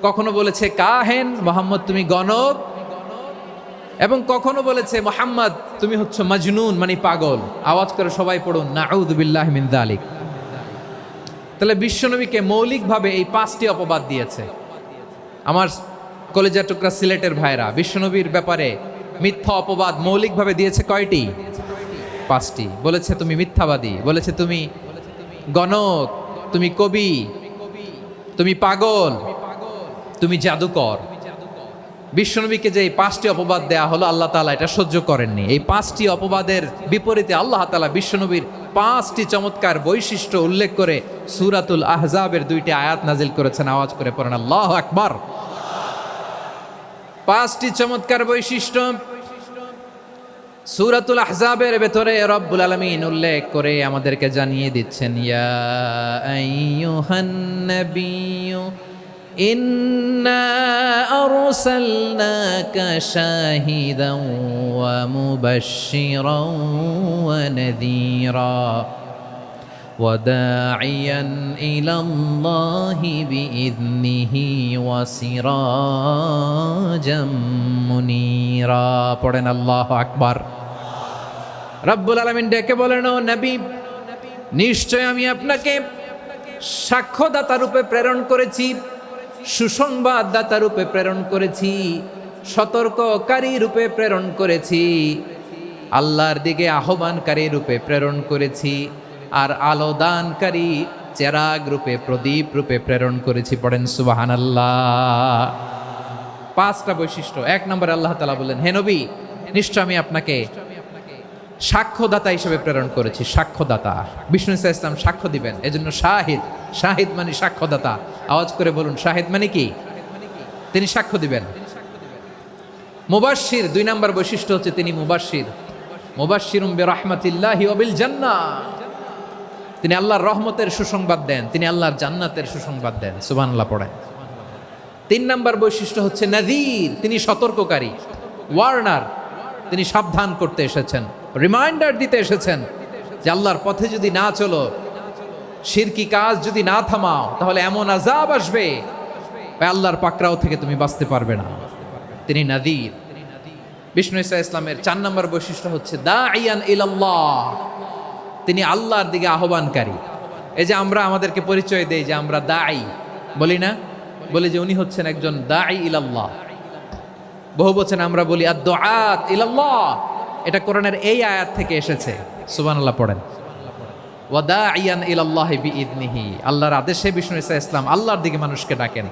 কখনো বলেছে কাহেন, মুহাম্মদ তুমি গণক। এবং কখনো বলেছে মুহাম্মদ তুমি হচ্ছে মাজনুন, মানে পাগল। আওয়াজ করে সবাই পড়ুন, নাউযু বিল্লাহি মিন যালিক। তাহলে বিশ্বনবীকে মৌলিকভাবে এই 5টি অপবাদ দিয়েছে। আমার কলেজার টুকরা সিলেটের ভাইরা, বিশ্বনবীর ব্যাপারে মিথ্যা অপবাদ মৌলিকভাবে দিয়েছে কয়টি? 5টি। বলেছে তুমি মিথ্যাবাদী, বলেছে তুমি গণক, তুমি কবি, তুমি পাগল, তুমি জাদুকর। বিশ্বনবীকে যে এই 5টি অপবাদ দেয়া হলো, আল্লাহ তাআলা এটা সহ্য করেননি। এই 5টি অপবাদের বিপরীতে আল্লাহ তাআলা বিশ্বনবীর 5টি চমৎকার বৈশিষ্ট্য উল্লেখ করে সূরাতুল আহজাবের 2টি আয়াত নাজিল করেছেন। আওয়াজ করে পড়েন আল্লাহু আকবার। 5টি চমৎকার বৈশিষ্ট্য সূরাতুল আহজাবের ভেতরে রব্বুল আলামিন উল্লেখ করে আমাদেরকে জানিয়ে দিচ্ছেন, ইয়া আইয়ুহান নাবিয়্যু ইন্না আরসালনাকা শাহিদান ওয়া মুবাশশিরান ওয়া নাযীরা ওয়া দাঈয়ান ইলাল্লাহি বিইذনিহি ওয়া সিরাজাম মুনীরা। পড়েন আল্লাহু আকবার। রব্বুল আলামিন ডেকে বলেন, ও নবী, নিশ্চয় আমি আপনাকে সাক্ষ্যদাতা রূপে প্রেরণ করেছি, সুসংবাদদাতা রূপে প্রেরণ করেছি, সতর্ককারী রূপে প্রেরণ করেছি, আল্লাহর দিকে আহ্বানকারী রূপে প্রেরণ করেছি, আর আলো দানকারী চেরাগ রূপে, প্রদীপ রূপে প্রেরণ করেছি। পড়েন সুবহানাল্লাহ। 5টা বৈশিষ্ট্য। 1 নম্বরে আল্লাহ তাআলা বললেন, হে নবী, নিশ্চয় আমি আপনাকে সাক্ষ্যদাতা হিসেবে প্রেরণ করেছি। সাক্ষ্যদাতা, বিষ্ণু ইসা ইসলাম সাক্ষ্য দিবেন, এজন্য শাহিদ। শাহিদ মানে সাক্ষ্যদাতা। আওয়াজ করে বলুন, শাহিদ মানে কি? তিনি সাক্ষ্য দিবেন। মুবাশশির, 2 নম্বর বৈশিষ্ট্য হচ্ছে তিনি মুবাশশির। মুবাশশিরুম বিরাহমাতিল্লাহি ওয়া বিল জান্নাহ, তিনি আল্লাহর রহমতের সুসংবাদ দেন, তিনি আল্লাহর জান্নাতের সুসংবাদ দেন। সুবহানাল্লাহ পড়েন। 3 নম্বর বৈশিষ্ট্য হচ্ছে নাযীর, তিনি সতর্ককারী, ওয়ার্নার, তিনি সাবধান করতে এসেছেন, রিমাইন্ডার দিতে এসেছেন যে আল্লাহর পথে যদি না চলো, শিরকি কাজ যদি না থামাও, তাহলে এমন আযাব আসবে আল্লাহর পাকড়াও থেকে তুমি বাঁচতে পারবে না। তিনি নাযীর। বিষ্ণু ইসা ইসলামের 4 নম্বর বৈশিষ্ট্য হচ্ছে দাঈয়ান ইলাল্লাহ, তিনি আল্লাহর দিকে আহ্বানকারী। এই যে আমরা আমাদেরকে পরিচয় দেই যে আমরা দাঈ, বলি না? বলি যে উনি হচ্ছেন একজন দাঈ ইলাল্লাহ। বহু বচনে আমরা বলি আদ-দুআত ইলাল্লাহ। এটা কোরআনের এই আয়াত থেকে এসেছে। সুবহানাল্লাহ পড়েন। ওয়া দাঈয়ান ইলাল্লাহি বিইذনিহি, আল্লাহর আদেশে বিষ্ণু ইসা ইসলাম আল্লাহর দিকে মানুষকে ডাকেন।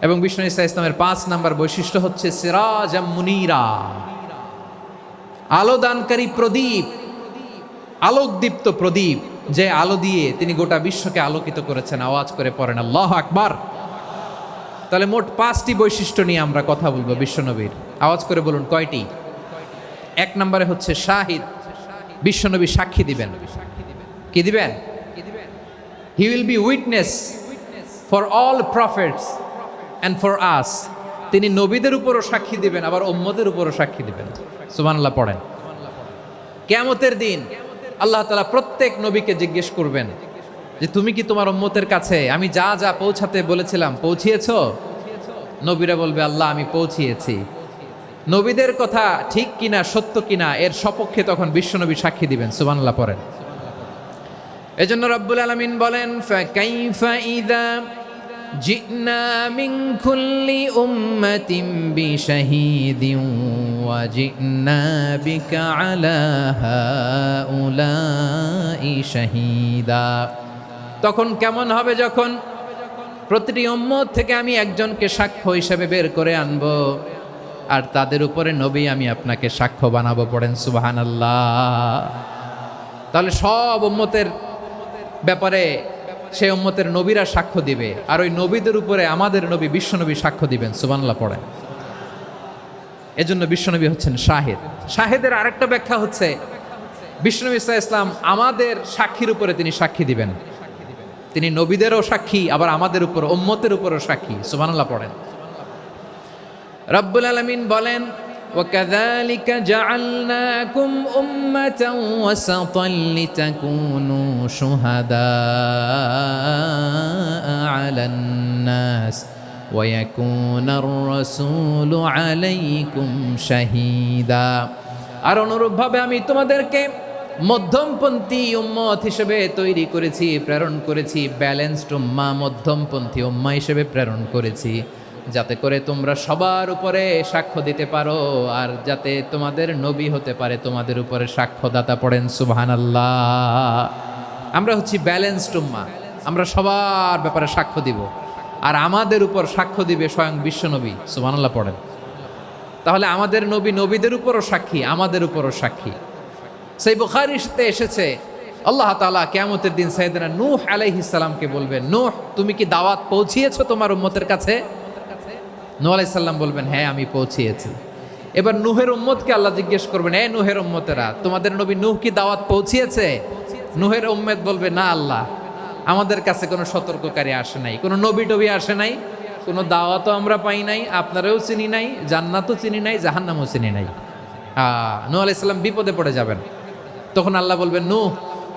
এবং বিষ্ণু ইসা ইসলামের 5 নম্বর বৈশিষ্ট্য হচ্ছে সিরাজাম মুনীরা, আলো দানকারী প্রদীপ, আলোকদীপ্ত প্রদীপ, যে আলো দিয়ে তিনি গোটা বিশ্বকে আলোকিত করেছেন। আওয়াজ করে পড়েন আল্লাহু আকবার। তাহলে মোট 5টি বৈশিষ্ট্য নিয়ে আমরা কথা বলবো বিশ্বনবীর। আওয়াজ করে বলুন কয়টি? 1 নম্বরে হচ্ছে শাহিদ, বিশ্বনবী সাক্ষী দিবেন। কি দিবেন? He will be witness for all prophets and for us, তিনি নবীদের উপরও সাক্ষী দিবেন, আবার উম্মতের উপরও সাক্ষী দিবেন। সুবহানাল্লাহ পড়েন। কিয়ামতের দিন আল্লাহ তাআলা প্রত্যেক নবীকে জিজ্ঞেস করবেন যে তুমি কি তোমার উম্মতের কাছে আমি যা যা পৌঁছাতে বলেছিলাম পৌঁছিয়েছো? নবীরা বলবে, আল্লাহ আমি পৌঁছিয়েছি। নবীদের কথা ঠিক কিনা, সত্য কিনা, এর সপক্ষে তখন বিশ্বনবী সাক্ষী দিবেন। সুবহানাল্লাহ পড়েন। এজন্য রব্বুল আলামিন বলেন, ফাকাইফা ইযা জি'না মিন কুল্লি উম্মাতিন বিশাহীদিন ওয়া জি'না বিকা আলা হাউলাই শাহীদা। তখন কেমন হবে যখন প্রতিটি উম্মত থেকে আমি একজনকে সাক্ষ্য হিসেবে বের করে আনবো, আর তাদের উপরে নবী আমি আপনাকে সাক্ষ্য বানাবো। পড়েন সুবহানাল্লাহ। তাহলে সব উম্মতের ব্যাপারে সেই উম্মতের নবীরা সাক্ষ্য দিবে, আর ওই নবীদের উপরে আমাদের নবী বিশ্বনবী সাক্ষ্য দিবেন। সুবহানাল্লাহ পড়েন। এজন্য বিশ্বনবী হচ্ছেন শাহিদ। শাহিদের আরেকটা ব্যাখ্যা হচ্ছে বিশ্বনবী সাল্লাল্লাহু আলাইহি ওয়াসাল্লাম আমাদের সাক্ষীর উপরে তিনি সাক্ষী দিবেন। তিনি নবীদেরও সাক্ষী, আবার আমাদের উপর, উম্মতের উপরও সাক্ষী। সুবহানাল্লাহ পড়েন। রব্বুল আলামিন বলেন, وَكَذَلِكَ جَعَلْنَاكُمْ أُمَّةً وَسَطًا لِتَكُونُوا شُهَدَاءَ عَلَى النَّاسِ وَيَكُونَ الرَّسُولُ عَلَيْكُمْ شَهِيدًا। আর অনুরূপভাবে আমি তোমাদেরকে মধ্যমপন্থী উম্মত হিসেবে তৈরি করেছি, প্রেরণ করেছি। ব্যালেন্সড উম্মাহ, মধ্যমপন্থী উম্মাহ হিসেবে প্রেরণ করেছি, যাতে করে তোমরা সবার উপরে সাক্ষ্য দিতে পারো, আর যাতে তোমাদের নবী হতে পারে তোমাদের উপরে সাক্ষ্যদাতা। পড়েন সুবহানাল্লাহ। আমরা হচ্ছি ব্যালেন্সড উম্মাহ, আমরা সবার ব্যাপারে সাক্ষ্য দিব, আর আমাদের উপর সাক্ষ্য দিবে স্বয়ং বিশ্বনবী। সুবহানাল্লাহ পড়েন। তাহলে আমাদের নবী নবীদের উপরও সাক্ষী, আমাদের উপরও সাক্ষী। সেই বুখারীতে এসেছে আল্লাহ তাআলা কিয়ামতের দিন সাইয়েদনা নূহ আলাইহিস সালামকে বলবেন, নূহ তুমি কি দাওয়াত পৌঁছিয়েছো তোমার উম্মতের কাছে? নূহ আলাইহিস সালাম বলবেন, হ্যাঁ আমি পৌঁছিয়েছি। এবার নূহের উম্মতকে আল্লাহ জিজ্ঞেস করবেন, এ নূহের উম্মতেরা, তোমাদের নবী নূহ কি দাওয়াত পৌঁছিয়েছে? নূহের উম্মত বলবে, না আল্লাহ, আমাদের কাছে কোনো সতর্ককারী আসে নাই, কোনো নবী টবি আসে নাই, কোনো দাওয়াতও আমরা পাই নাই, আপনারাও চিনি নাই, জান্নাতও চিনি নাই, জাহান্নামও চিনি নাই। নূহ আলাইহিস সালাম বিপদে পড়ে যাবেন। তখন আল্লাহ বলবেন, নূহ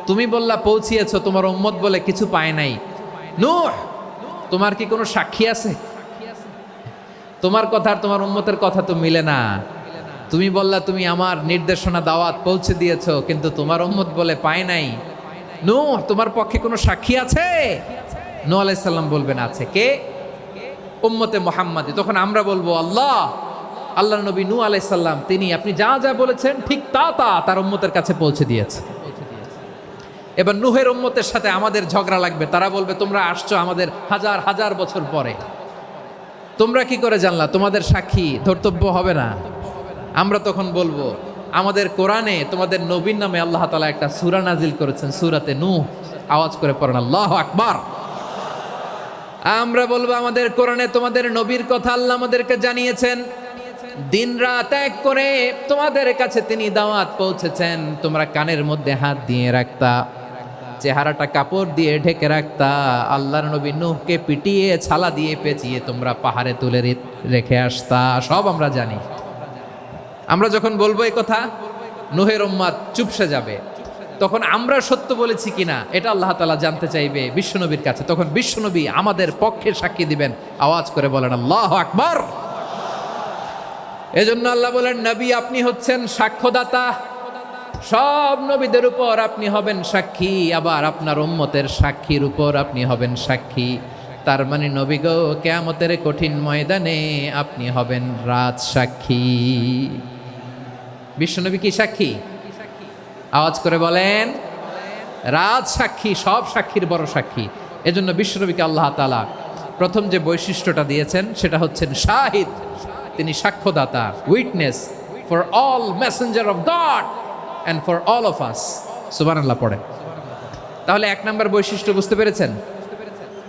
তুমি বললা পৌঁছিয়েছো, তোমার উম্মত বলে কিছু পায় নাই। নূহ তোমার কি কোনো সাক্ষী আছে? তোমার কথা আর তোমার উম্মতের কথা তো মিলে না। তুমি বললা তুমি আমার নির্দেশনা দাওয়াত পৌঁছে দিয়েছো, কিন্তু তোমার উম্মত বলে পায় নাই। নূহ তোমার পক্ষে কোনো সাক্ষী আছে? নূহ আলাইহিস সালাম বলবেন, আছে। কে? উম্মতে মুহাম্মাদি। তখন আমরা বলবো, আল্লাহ, আল্লাহর নবী নূহ আলাইহিস সালাম তিনি আপনি যা যা বলেছেন ঠিক তা তা তার উম্মতের কাছে পৌঁছে দিয়েছে। এবার নূহের উম্মতের সাথে আমাদের ঝগড়া লাগবে। তারা বলবে, তোমরা আসছো আমাদের হাজার হাজার বছর পরে, তোমরা কি করে জানলা? তোমাদের সাক্ষী ধর্তব্য হবে না? আমরা তখন বলবো, আমাদের কোরআনে তোমাদের নবীর নামে আল্লাহ তাআলা একটা সূরা নাজিল করেছেন, সূরাতে নূহ। আওয়াজ করে পড়েন আল্লাহু আকবার। আমরা বলবো, আমাদের কোরআনে তোমাদের নবীর কথা আল্লাহ আমাদেরকে জানিয়েছেন, দিন রাত এক করে তোমাদের কাছে তিনি দাওয়াত পৌঁছেছেন। তোমরা কানের মধ্যে হাত দিয়ে রাখতা, চেহারাটা কাপড় দিয়ে ঢেকে রাখতা, আল্লাহর নবী নূহকে পিটিয়ে ছালা দিয়ে পেঁচিয়ে তোমরা পাহাড়ে তুলে রেখে আসতা। সব আমরা জানি। আমরা যখন বলবো এই কথা, নূহের উম্মত চুপসে যাবে। তখন আমরা সত্য বলেছি কিনা এটা আল্লাহ তাআলা জানতে চাইবে বিশ্বনবীর কাছে। তখন বিশ্বনবী আমাদের পক্ষে সাক্ষী দিবেন। আওয়াজ করে বলেন আল্লাহু আকবার। এজন্য আল্লাহ বলেন, নবী আপনি হচ্ছেন সাক্ষ্যদাতা, সব নবীদের উপর আপনি হবেন সাক্ষী, আবার আপনার উম্মতের সাক্ষীর উপর আপনি হবেন সাক্ষী। তার মানে নবী গো, কিয়ামতের কঠিন ময়দানে আপনি হবেন রাজ সাক্ষী। বিশ্বনবী কি সাক্ষী? আওয়াজ করে বলেন, রাজ সাক্ষী, সব সাক্ষীর বড় সাক্ষী। এজন্য বিশ্বনবীকে আল্লাহ তাআলা প্রথম যে বৈশিষ্ট্যটা দিয়েছেন সেটা হচ্ছেন শাহিদ। তিনি সাক্ষ্যদাতা, witness for all messenger of God and for all of us. সুবহানাল্লাহ পড়েন। তাহলে এক নাম্বার বৈশিষ্ট্য বুঝতে পেরেছেন?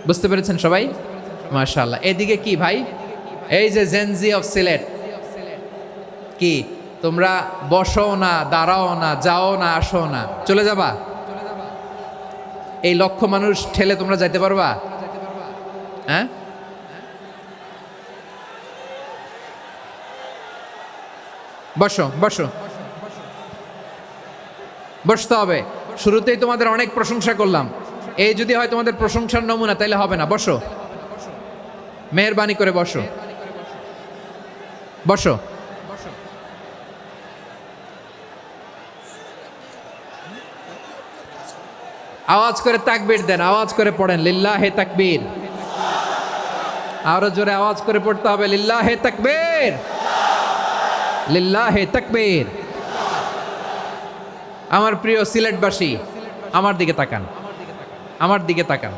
বুঝতে পেরেছেন সবাই? মাশাআল্লাহ। এদিকে কি ভাই, এই যে জেনজি অফ সিলেট, কি তোমরা বসো না, দাঁড়াও না, যাও না, আসো না, চলে যাবা? এই লক্ষ মানুষ ঠেলে তোমরা যাইতে পারবা? হ্যাঁ, বসো বসো, বসতে হবে। শুরুতেই তোমাদের অনেক প্রশংসা করলাম, এই যদি হয় তোমাদের প্রশংসার নমুনা, তাইলে হবে না। বসো, মেহেরবানি করে বসো, বসো। আওয়াজ করে তাকবীর দেন, আওয়াজ করে পড়েন লিল্লাহে তাকবীর। আরো জোরে আওয়াজ করে পড়তে হবে, লিল্লাহে তাকবীর, লিল্লাহে তাকবীর। আমার প্রিয় সিলেটবাসী, আমার দিকে তাকান, আমার দিকে তাকান।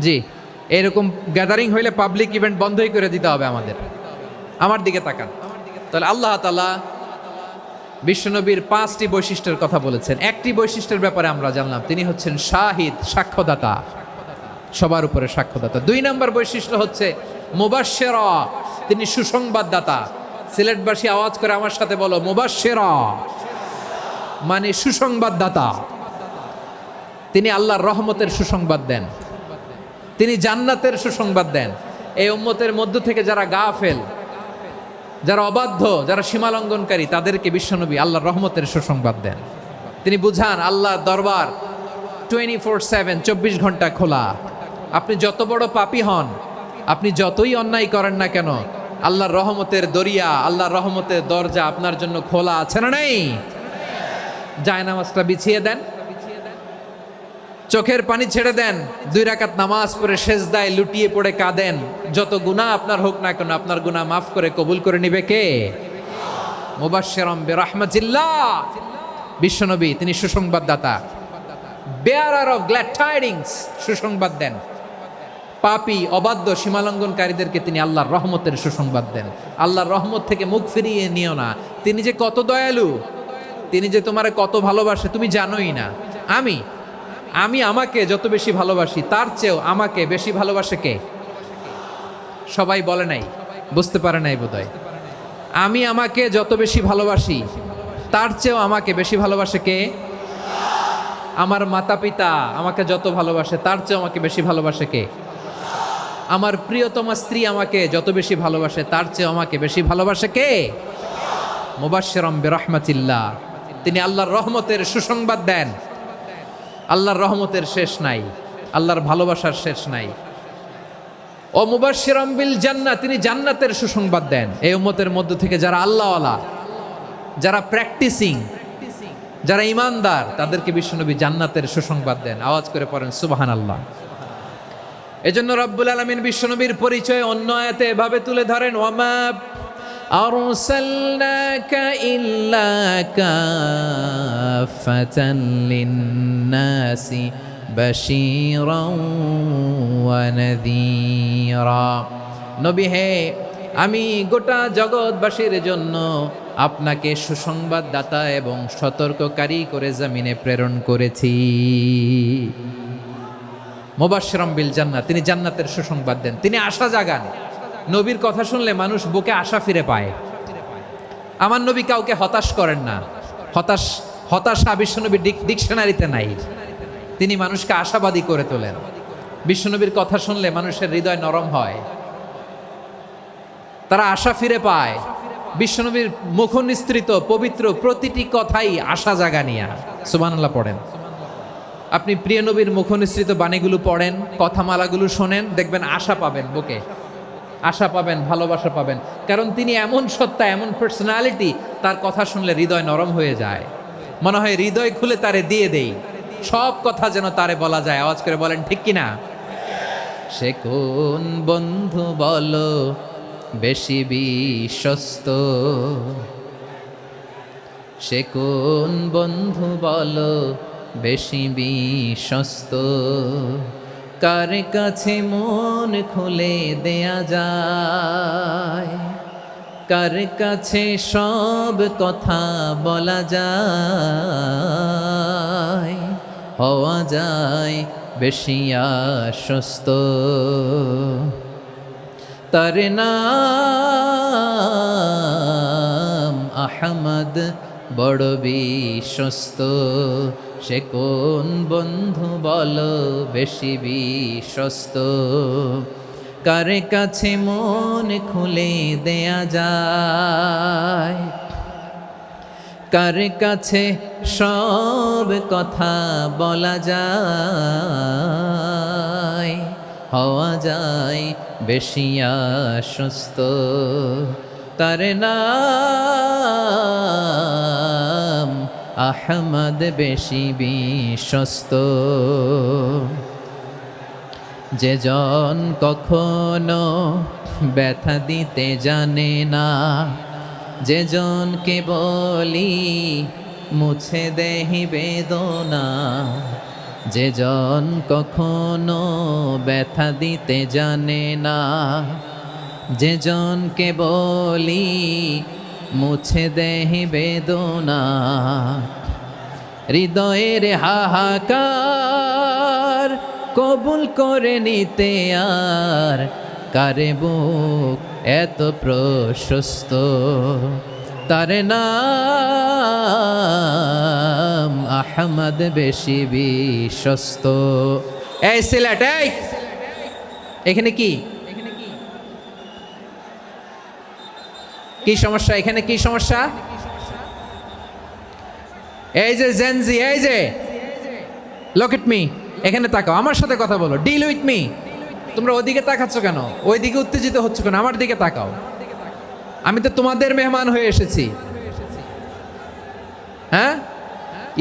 জি, এরকম গ্যাদারিং হইলে পাবলিক ইভেন্ট বন্ধই করে দিতে হবে আমাদের। আমার দিকে তাকান। তাহলে আল্লাহ তাআলা বিশ্বনবীর 5টি বৈশিষ্ট্যের কথা বলেছেন। একটি বৈশিষ্ট্যের ব্যাপারে আমরা জানলাম, তিনি হচ্ছেন শাহিদ, সাক্ষ্যদাতা, সবার উপরে সাক্ষ্যদাতা। 2 নম্বর বৈশিষ্ট্য হচ্ছে মুবাশশিরা, তিনি সুসংবাদদাতা। সিলেটবাসী আওয়াজ করে আমার সাথে বলো, মুবাশশিরা মানে সুসংবাদদাতা। তিনি আল্লাহর রহমতের সুসংবাদ দেন, তিনি জান্নাতের সুসংবাদ দেন। এই উম্মতের মধ্য থেকে যারা গাফেল, যারা অবাধ্য, যারা সীমালঙ্ঘনকারী, তাদেরকে বিশ্বনবী আল্লাহর রহমতের সুসংবাদ দেন। তিনি বুঝান আল্লাহর দরবার 24/7, 24 ঘন্টা খোলা। আপনি যত বড় পাপী হন, আপনি যতই অন্যায় করেন না কেন, আল্লাহর রহমতের দরিয়া, আল্লাহর রহমতের দরজা আপনার জন্য খোলা আছে না নেই? জায়নামাজটা বিছিয়ে দেন, চোখের পানি ছেড়ে দেন, 2 রাকাত নামাজ পড়ে সেজদায় লুটিয়ে পড়ে কাঁদেন। যত গুনাহ আপনার হোক না কেন, আপনার গুনাহ মাফ করে কবুল করে নিবে কে? মুবাশশিরাম বিরাহমাতিল্লাহ। বিশ্বনবী তিনি সুসংবাদদাতা, বেয়ারার অফ গ্ল্যাড টাইডিংস, সুসংবাদ দেন। পাপী অবাধ্য সীমালঙ্ঘনকারীদেরকে তিনি আল্লাহর রহমতের সুসংবাদ দেন। আল্লাহর রহমত থেকে মুখ ফিরিয়ে নিও না, তিনি যে কত দয়ালু, তিনি যে তোমারে কত ভালোবাসে তুমি জানোই না। আমি আমাকে যত বেশি ভালোবাসি তার চেয়েও আমাকে বেশি ভালোবাসে কে? সবাই বলে নাই, বুঝতে পারে নাই বোধহয়। আমি আমাকে যত বেশি ভালোবাসি তার চেয়েও আমাকে বেশি ভালোবাসে কে? আমার মাতা পিতা আমাকে যত ভালোবাসে তার চেয়েও আমাকে বেশি ভালোবাসে কে? আমার প্রিয়তমা স্ত্রী আমাকে যত বেশি ভালোবাসে তার চেয়েও আমাকে বেশি ভালোবাসে কে? মুবাশশিরাম বিরহমাতিল্লাহ, তিনি আল্লাহর রহমতের সুসংবাদ দেন। আল্লাহর রহমতের শেষ নাই, আল্লাহর ভালোবাসার শেষ নাই। ও মুবাশশিরাম বিল জান্নাহ, তিনি জান্নাতের সুসংবাদ দেন। এই উম্মতের মধ্য থেকে যারা আল্লাহওয়ালা, যারা প্র্যাকটিসিং, যারা ইমানদার, তাদেরকে বিশ্বনবী জান্নাতের সুসংবাদ দেন। আওয়াজ করে পড়েন সুবহানাল্লাহ। এজন্য রব্বুল আলামিন বিশ্বনবীর পরিচয় অন্য আয়াতে এভাবে তুলে ধরেন, ওয়ামা আরসালনাকা ইল্লা কাফাতান লিন্নাসি বাশীরাও ওয়া নাযীরা। নবী হে, আমি গোটা জগৎবাসীর জন্য আপনাকে সুসংবাদদাতা এবং সতর্ককারী করে জমিনে প্রেরণ করেছি। মুবাশশিরাম বিল জান্নাহ, তিনি জান্নাতের সুসংবাদ দেন, তিনি আশা জাগান। নবীর কথা শুনলে মানুষ বুকে আশা ফিরে পায়। আমার নবী কাউকে হতাশ করেন না। হতাশা বিশ্বনবীর ডিকশনারিতে নাই। তিনি মানুষকে আশাবাদী করে তোলেন। বিশ্বনবীর কথা শুনলে মানুষের হৃদয় নরম হয়, তারা আশা ফিরে পায়। বিশ্বনবীর মুখ নিঃসৃত পবিত্র প্রতিটি কথাই আশা জাগানিয়া। সুবহানাল্লাহ পড়েন। আপনি প্রিয় নবীর মুখ নিঃসৃত বাণীগুলো পড়েন, কথামালাগুলো শোনেন, দেখবেন আশা পাবেন, বুকে আশা পাবেন, ভালোবাসা পাবেন। কারণ তিনি এমন সত্তা, এমন পার্সোনালিটি, তার কথা শুনলে হৃদয় নরম হয়ে যায়। মনে হয় হৃদয় খুলে তারে দিয়ে দেই, সব কথা যেন তারে বলা যায়। আওয়াজ করে বলেন ঠিক কিনা? সে কোন বন্ধু বলো বেশি বিশ্বস্ত, সে কোন বন্ধু বলো বেশি বিশ্বস্ত, কার কাছে মন খুলে দেয়া যায়, কার কাছে সব কথা বলা যায়, হওয়া যায় বেশি আশ্বস্ত। তার নাম আহমদ, বড় বিশ্বস্ত। সে কোন বন্ধু বলো বেশি বিশ্বস্ত, কার কাছে মন খুলে দেয়া যায়, কার কাছে সব কথা বলা যায়, হওয়া যায় বেশি আশ্বস্ত। তার নাম আহমদ, বেশি বিশ্বস্ত। যে জন কখনো ব্যথা দিতে জানে না, যে জনকে বলি মুছে দেহি বেদনা, যে জন কখনো ব্যথা দিতে জানে না, যে জনকে বলি মুছে দেহি বেদনা, হৃদয়ের হাহাকার কবুল করে নিতে আর কারে বুক এত প্রশস্ত। তার নাম আহমদ, বেশি বিশ্বস্ত। এই সিলেট, এই এখানে কি কি সমস্যা? এখানে কি সমস্যা? এই যে জেনজি, এই যে লুক এট মি, এখানে তাকাও, আমার সাথে কথা বলো, ডিল উইথ মি। তোমরা ওদিকে তাকাচ্ছ কেন? ওইদিকে উত্তেজিত হচ্ছ কেন? আমার দিকে তাকাও। আমি তো তোমাদের মেহমান হয়ে এসেছি। হ্যাঁ,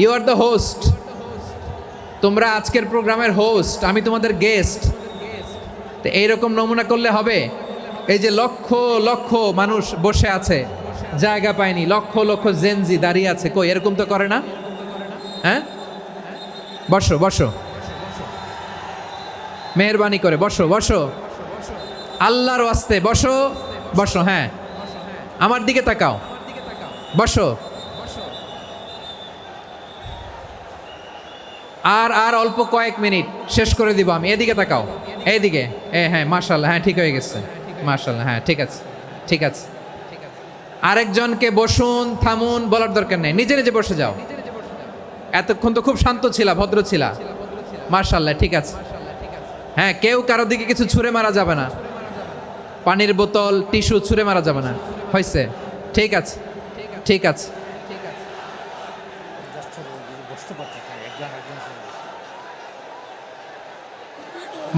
ইউ আর দ্য হোস্ট। তোমরা আজকের প্রোগ্রামের হোস্ট, আমি তোমাদের গেস্ট। তো এইরকম নমুনা করলে হবে? এই যে লক্ষ লক্ষ মানুষ বসে আছে, জায়গা পায়নি, লক্ষ লক্ষ জেনজি দাঁড়িয়ে আছে, কই এরকম তো করে না? হ্যাঁ, বসো বসো। মেহেরবানি করে বসো বসো, আল্লাহর ওয়াস্তে বসো বসো। হ্যাঁ, আমার দিকে তাকাও, বসো। আর অল্প কয়েক মিনিট শেষ করে দিব আমি। এদিকে তাকাও, এইদিকে। হ্যাঁ, মাশাআল্লাহ, হ্যাঁ ঠিক হয়ে গেছে, মাশাআল্লাহ, হ্যাঁ ঠিক আছে, ঠিক আছে। আরেকজনকে বসুন থামুন বলার দরকার নেই, নিজে নিজে বসে যাও। এতক্ষণ তো খুব শান্ত ছিলা, ভদ্র ছিলা, মাশাআল্লাহ, ঠিক আছে। হ্যাঁ, কেউ কারো দিকে কিছু ছুঁড়ে মারা যাবে না, পানির বোতল টিস্যু ছুঁড়ে মারা যাবে না, হয়েছে? ঠিক আছে, ঠিক আছে।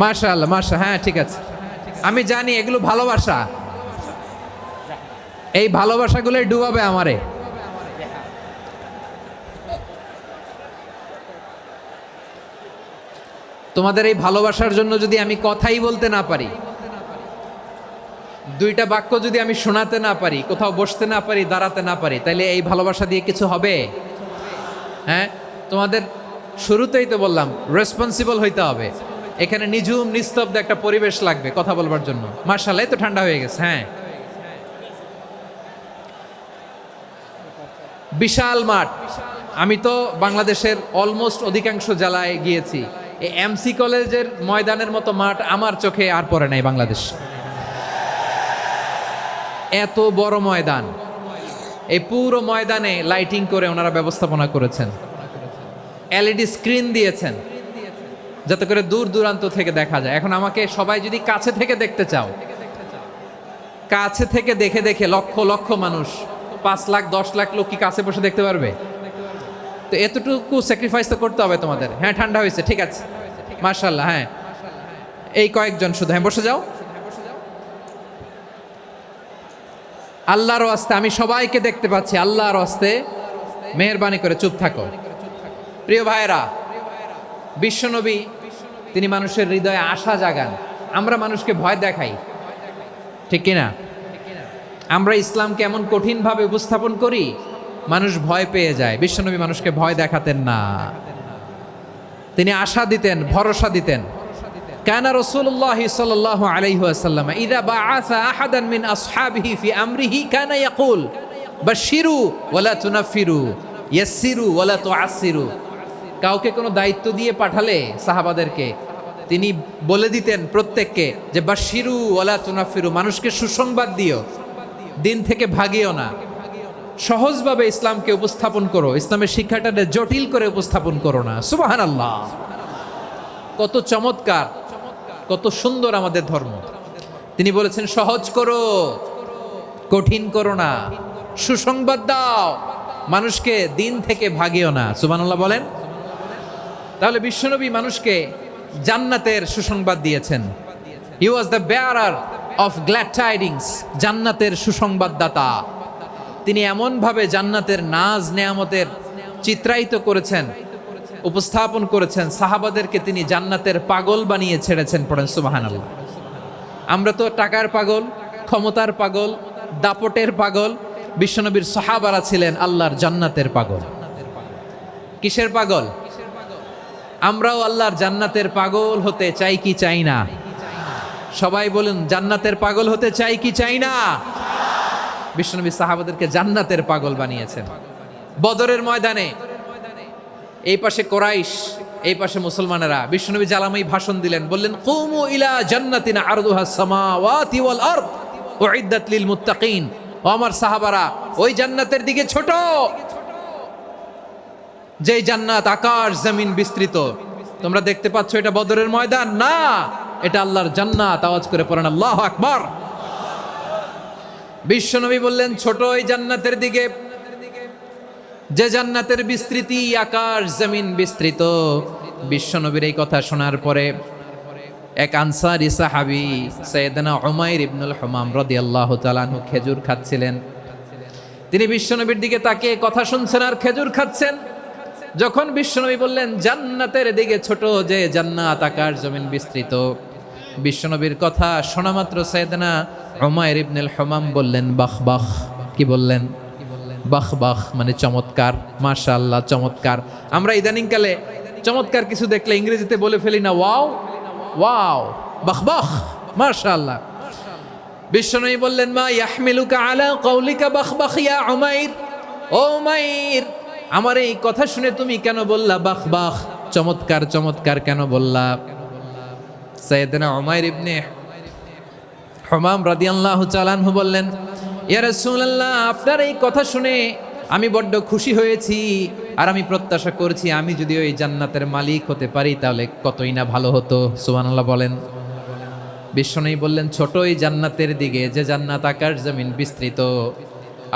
মাশাআল্লাহ, মাশাআল্লাহ, হ্যাঁ ঠিক আছে। আমি জানি এগুলো ভালোবাসা, এই ভালোবাসাগুলোই ডুবাবে আমারে। তোমাদের এই ভালোবাসার জন্য যদি আমি কথাই বলতে না পারি, দুইটা বাক্য যদি আমি শোনাতে না পারি, কোথাও বসতে না পারি, দাঁড়াতে না পারি, তাইলে এই ভালোবাসা দিয়ে কিছু হবে? হ্যাঁ, তোমাদের শুরুতেই তো বললাম রেসপন্সিবল হইতে হবে। এখানে নিঝুম নিস্তব্ধ একটা পরিবেশ লাগবে কথা বলবার জন্য। মার্শাল্লাহ, তো ঠান্ডা হয়ে গেছে। হ্যাঁ, বিশাল মাঠ। আমি তো বাংলাদেশের অলমোস্ট অধিকাংশ জেলায় গিয়েছি, এই এমসি কলেজের ময়দানের মতো মাঠ আমার চোখে আর পড়ে নাই বাংলাদেশ। এত বড় ময়দান, এই পুরো ময়দানে লাইটিং করে ওনারা ব্যবস্থাপনা করেছেন, এলইডি স্ক্রিন দিয়েছেন যাতে করে দূর দূরান্ত থেকে দেখা যায়। এখন আমাকে সবাই যদি কাছে থেকে দেখতে চাও, কাছে থেকে দেখে দেখে লক্ষ লক্ষ মানুষ, 5 লাখ 10 লাখ লোক কি কাছে বসে দেখতে পারবে? তো এতটুকু স্যাক্রিফাইস তো করতে হবে তোমাদের। হ্যাঁ, ঠান্ডা হয়েছে, ঠিক আছে, মাশাআল্লাহ। হ্যাঁ, এই কয়েকজন শুধু, হ্যাঁ বসে যাও। আল্লাহর ওয়াস্তে আমি সবাইকে দেখতে পাচ্ছি, আল্লাহর ওয়াস্তে মেহেরবানি করে চুপ থাকো। প্রিয় ভাইরা, বিশ্বনবী তিনি মানুষের হৃদয়ে আশা জাগান। আমরা মানুষকে ভয় দেখাই, ঠিক কিনা? আমরা ইসলামকে এমন কঠিনভাবে উপস্থাপন করি, মানুষ ভয় পেয়ে যায়। বিশ্বনবী মানুষকে ভয় দেখাতেন না, তিনি আশা দিতেন, ভরসা দিতেন। কানা রাসূলুল্লাহ সাল্লাল্লাহু আলাইহি ওয়াসাল্লাম ইযা বাআসা আহাদান মিন আসহাবিহি ফি আমরিহি কানা ইয়াকুল বাশশিরু ওয়ালা তুনাফিরু ইয়াসসিরু ওয়ালা তুআসসিরু। কাউকে কোনো দায়িত্ব দিয়ে পাঠালে সাহাবাদেরকে তিনি বলে দিতেন প্রত্যেককে যে বাশশিরু ওয়ালা তুনাফিরু, মানুষকে সুসংবাদ দিও, দিন থেকে ভাগিও না, সহজভাবে ইসলামকে উপস্থাপন করো, ইসলামের শিক্ষাটাকে জটিল করে উপস্থাপন করো না। সুবহানাল্লাহ, কত চমৎকার, কত সুন্দর আমাদের ধর্ম। তিনি বলেছেন সহজ করো, কঠিন করো না, সুসংবাদ দাও, মানুষকে দিন থেকে ভাগিও না। সুবহানাল্লাহ বলেন। তাহলে বিশ্বনবী মানুষকে জান্নাতের সুসংবাদ দিয়েছেন। He was the bearer of glad tidings, জান্নাতের সুসংবাদদাতা। তিনি এমনভাবে জান্নাতের নাজ নেয়ামতের চিত্রায়িত করেছেন, উপস্থাপন করেছেন, সাহাবাদেরকে তিনি জান্নাতের পাগল বানিয়ে ছেড়েছেন। পড়েন সুবহানাল্লাহ। আমরা তো টাকার পাগল, ক্ষমতার পাগল, দাপটের পাগল। বিশ্বনবীর সাহাবারা ছিলেন আল্লাহর জান্নাতের পাগল। কিসের পাগল? আমরাও আল্লাহর জান্নাতের পাগল হতে চাই কি চাই না? সবাই বলুন, জান্নাতের পাগল হতে চাই কি চাই না? বিশ্বনবী সাহাবাদেরকে জান্নাতের পাগল বানিয়েছেন। বদরের ময়দানে এই পাশে কোরাইশ, এই পাশে মুসলমানেরা। বিশ্বনবী জ্বালাময়ী ভাষণ দিলেন, বললেন কুমু ইলা জান্নাতিন আরদুহাস সামাওয়াতি ওয়াল আরদ উইদ্দাত লিল মুত্তাকিন। ও আমার সাহাবারা, ওই জান্নাতের দিকে ছোট, যেই জান্নাত আকাশ জমিন বিস্তৃত। তোমরা দেখতে পাচ্ছ এটা বদরের ময়দান না, এটা আল্লাহর জান্নাত। আওয়াজ করে পড়েন আল্লাহু আকবার। বিশ্বনবী বললেন ছোট ওই জান্নাতের দিকে, যে জান্নাতের বিস্তৃতি আকাশ জমিন বিস্তৃত। বিশ্বনবীর এই কথা শোনার পরে এক আনসারী সাহাবী সাইয়েদনা উমাইর ইবনুল হুমাম রাদিয়াল্লাহু তাআলা আনহু খেজুর খাচ্ছিলেন। তিনি বিশ্বনবীর দিকে তাকিয়ে কথা শুনছেন আর খেজুর খাচ্ছেন। যখন বিশ্বনবী বললেন জান্নাতের দিকে ছোট, যে জান্নাত আকাশ জমিন বিস্তৃত, বিশ্বনবীর কথা শোনা মাত্র সাইয়েদনা উমাইর ইবনুল হুমাম বললেন বাহ বাহ। কি বললেন? বাহ বাহ, মানে চমৎকার, মাশাআল্লাহ, চমৎকার। আমরা ইদানিংকালে চমৎকার কিছু দেখলে ইংরেজিতে বলে ফেলি না ওয়াও, ওয়াও, বাহ বাহ, মাশাআল্লাহ। বিশ্বনবী বললেন, মা ইয়াহমিলুকা আলা কওলিকা বাহ বাহ ইয়া উমাইর, ও উমাইর, আমার এই কথা শুনে তুমি কেন বললা বাহ বাহ, চমৎকার চমৎকার কেন বললা? সাইয়েদনা উমাইর ইবনে হুমাম রাদিয়াল্লাহু তাআলা আনহু বললেন, ইয়া রাসূলুল্লাহ, আপনার এই কথা শুনে আমি বড্ড খুশি হয়েছি, আর আমি প্রত্যাশা করছি আমি যদি ওই জান্নাতের মালিক হতে পারি তাহলে কতই না ভালো হতো। সুবহানাল্লাহ বলেন। বিশ্বনবী বললেন, ছোট এই জান্নাতের দিকে, যে জান্নাত আকাশ জমিন বিস্তৃত,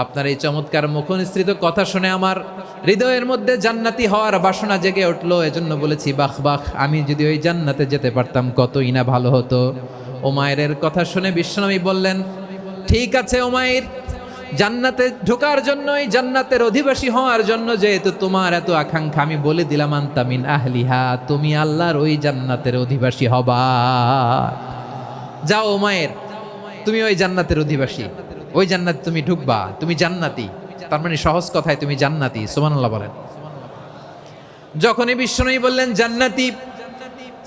আপনার এই চমৎকার মুখনিসৃত কথা শুনে আমার হৃদয়ের মধ্যে জান্নাতি হওয়ার বাসনা জেগে উঠলো, এজন্য বলেছি বাহ বাহ, আমি যদি ওই জান্নাতে যেতে পারতাম কতই না ভালো হতো। উমাইরের কথা শুনে বিশ্বনবী বললেন, ঠিক আছে উমাইর, জান্নাতে ঢোকার জন্য, এই জান্নাতের অধিবাসী হওয়ার জন্য যেহেতু তোমার এত আকাঙ্ক্ষা, আমি বলে দিলাম আনতা মিন আহলিহা, তুমি আল্লাহর ওই জান্নাতের অধিবাসী হবা। যাও উমাইর, তুমি ওই জান্নাতের অধিবাসী, ওই জান্নাতে তুমি ঢুকবা, তুমি জান্নাতি। তার মানে সহজ কথায় তুমি জান্নাতি। সুবহানাল্লাহ বলেন। যখনই বিশ্বনবী বললেন জান্নাতি,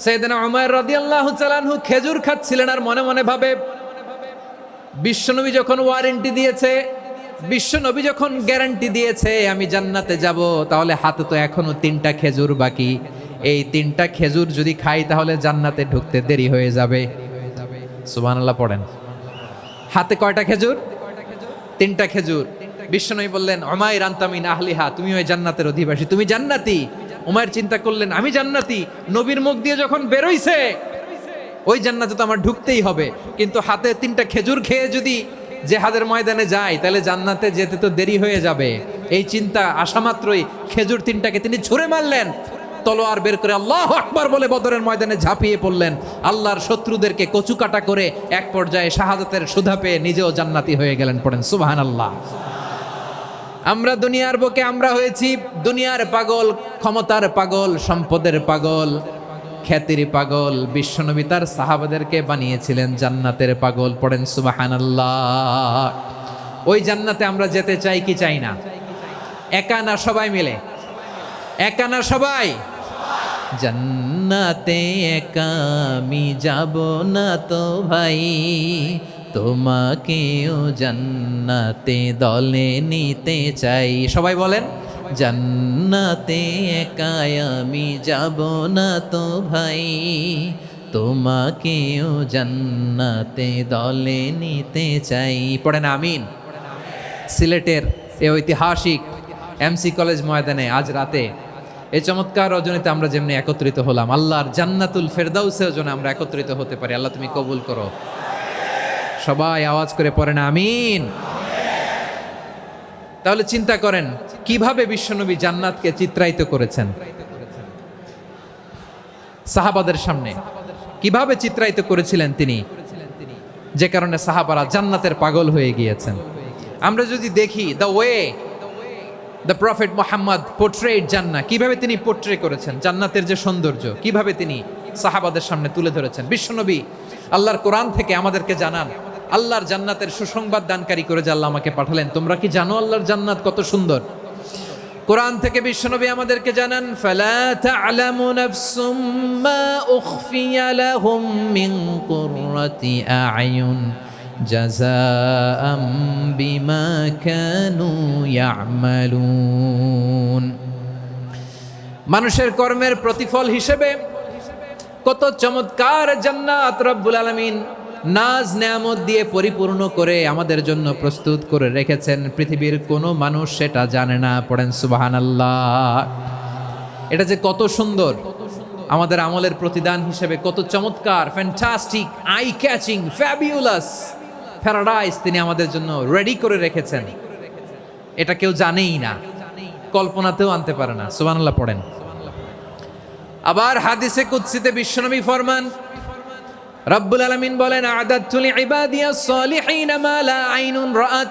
সাইয়েদনা উমাইর রাদিয়াল্লাহু তাআলা আনহু খেজুর খাচ্ছিলেন আর মনে মনে ভাবে, বিশ্বনবী যখন ওয়ারেন্টি দিয়েছে, বিশ্বনবী যখন গ্যারান্টি দিয়েছে আমি জান্নাতে যাব, তাহলে হাতে তো এখনো 3টা খেজুর বাকি। এই 3টা খেজুর যদি খাই তাহলে জান্নাতে ঢুকতে দেরি হয়ে যাবে। সুবহানাল্লাহ পড়েন। হাতে কয়টা খেজুর? 3টা খেজুর। বিশ্বনবী বললেন, উমাইর আনতা মিন আহলিহা, তুমি ওই জান্নাতের অধিবাসী, তুমি জান্নাতি। উমাইর চিন্তা করলেন, আমি জান্নাতি, নবীর মুখ দিয়ে যখন বেরোইছে ওই জান্নাতে তো আমার ঢুকতেই হবে, কিন্তু হাতে 3টা খেজুর খেয়ে যদি জেহাদের ময়দানে যাই তাহলে জান্নাতে যেতে তো দেরি হয়ে যাবে। এই চিন্তা আসা মাত্রই খেজুর 3টাকে তিনি ছুঁড়ে মারলেন, তলোয়ার বের করে আল্লাহু আকবার বলে বদরের ময়দানে ঝাঁপিয়ে পড়লেন। আল্লাহর শত্রুদেরকে কচুকাটা করে এক পর্যায়ে শাহাদাতের সুধা পেয়ে নিজেও জান্নাতি হয়ে গেলেন। পড়েন সুবহানাল্লাহ। আমরা দুনিয়ার বুকে আমরা হয়েছি দুনিয়ার পাগল, ক্ষমতার পাগল, সম্পদের পাগল, খ্যাতির পাগল। বিশ্বনবী তার সাহাবাদেরকে বানিয়েছিলেন জান্নাতের পাগল। পড়েন সুবহানাল্লাহ। ওই জান্নাতে আমরা যেতে চাই কি চাই না? একা না সবাই মিলে? একা না সবাই? জান্নাতে একা আমি যাব না তো ভাই, তোমাকেও জান্নাতে দলে নিতে চাই। সবাই বলেন, জান্নাতে একা আমি যাব না তো ভাই, তোমাকেও জান্নাতে দলে নিতে চাই। পড়েন আমিন। সিলেটের এই ঐতিহাসিক এমসি কলেজ ময়দানে আজ রাতে এই চমৎকার রজনীতে আমরা যেমনি একত্রিত হলাম, আল্লাহর জান্নাতুল ফেরদাউসের জন্য আমরা একত্রিত হতে পারি। আল্লাহ তুমি কবুল করো। সবাই আওয়াজ করে পড়েন আমিন। তাহলে চিন্তা করেন কিভাবে বিশ্বনবী জান্নাতকে চিত্রায়িত করেছেন সাহাবাদের সামনে, কিভাবে চিত্রায়িত করেছিলেন তিনি, যে কারণে সাহাবারা জান্নাতের পাগল হয়ে গিয়েছেন। আমরা যদি দেখি the way the prophet Muhammad portrait জান্নাহ, কিভাবে তিনি পোর্ট্রে করেছেন জান্নাতের যে সৌন্দর্য, কিভাবে তিনি সাহাবাদের সামনে তুলে ধরেছেন। বিশ্বনবী আল্লাহর কোরআন থেকে আমাদেরকে জানান আল্লাহর জান্নাতের সুসংবাদ দানকারী করে যে আল্লাহ আমাকে পাঠালেন। তোমরা কি জানো আল্লাহর জান্নাত কত সুন্দর? কোরআন থেকে বিশ্বনবী আমাদেরকে জানান, ফালা তা'লামু নাফসুম মা উখফিয়া লাহুম মিন কুররাতি আ'য়ুন জাযাআম বিমা কানু ইয়া'মালুন। মানুষের কর্মের প্রতিফল হিসেবে কত চমৎকার জান্নাত রব্বুল আলামিন নাজ নেয়ামত দিয়ে পরিপূর্ণ করে আমাদের জন্য প্রস্তুত করে রেখেছেন। পৃথিবীর কোনো মানুষ সেটা জানে না। পড়েন সুবহানাল্লাহ। এটা যে কত সুন্দর, আমাদের আমলের প্রতিদান হিসেবে কত চমৎকার, fantastic, eye catching, fabulous paradise তিনি আমাদের জন্য রেডি করে রেখেছেন। এটা কেউ জানেই না, কল্পনাতেও আনতে পারে না। সুবহানাল্লাহ পড়েন। আবার হাদিসে কুদসিতে বিশ্বনবী ফরমান, রব্বুল আলামিন বলেন, আ'দাদতু লিইবাদিয়াস সালিহিন মা লা আইনুন রাআত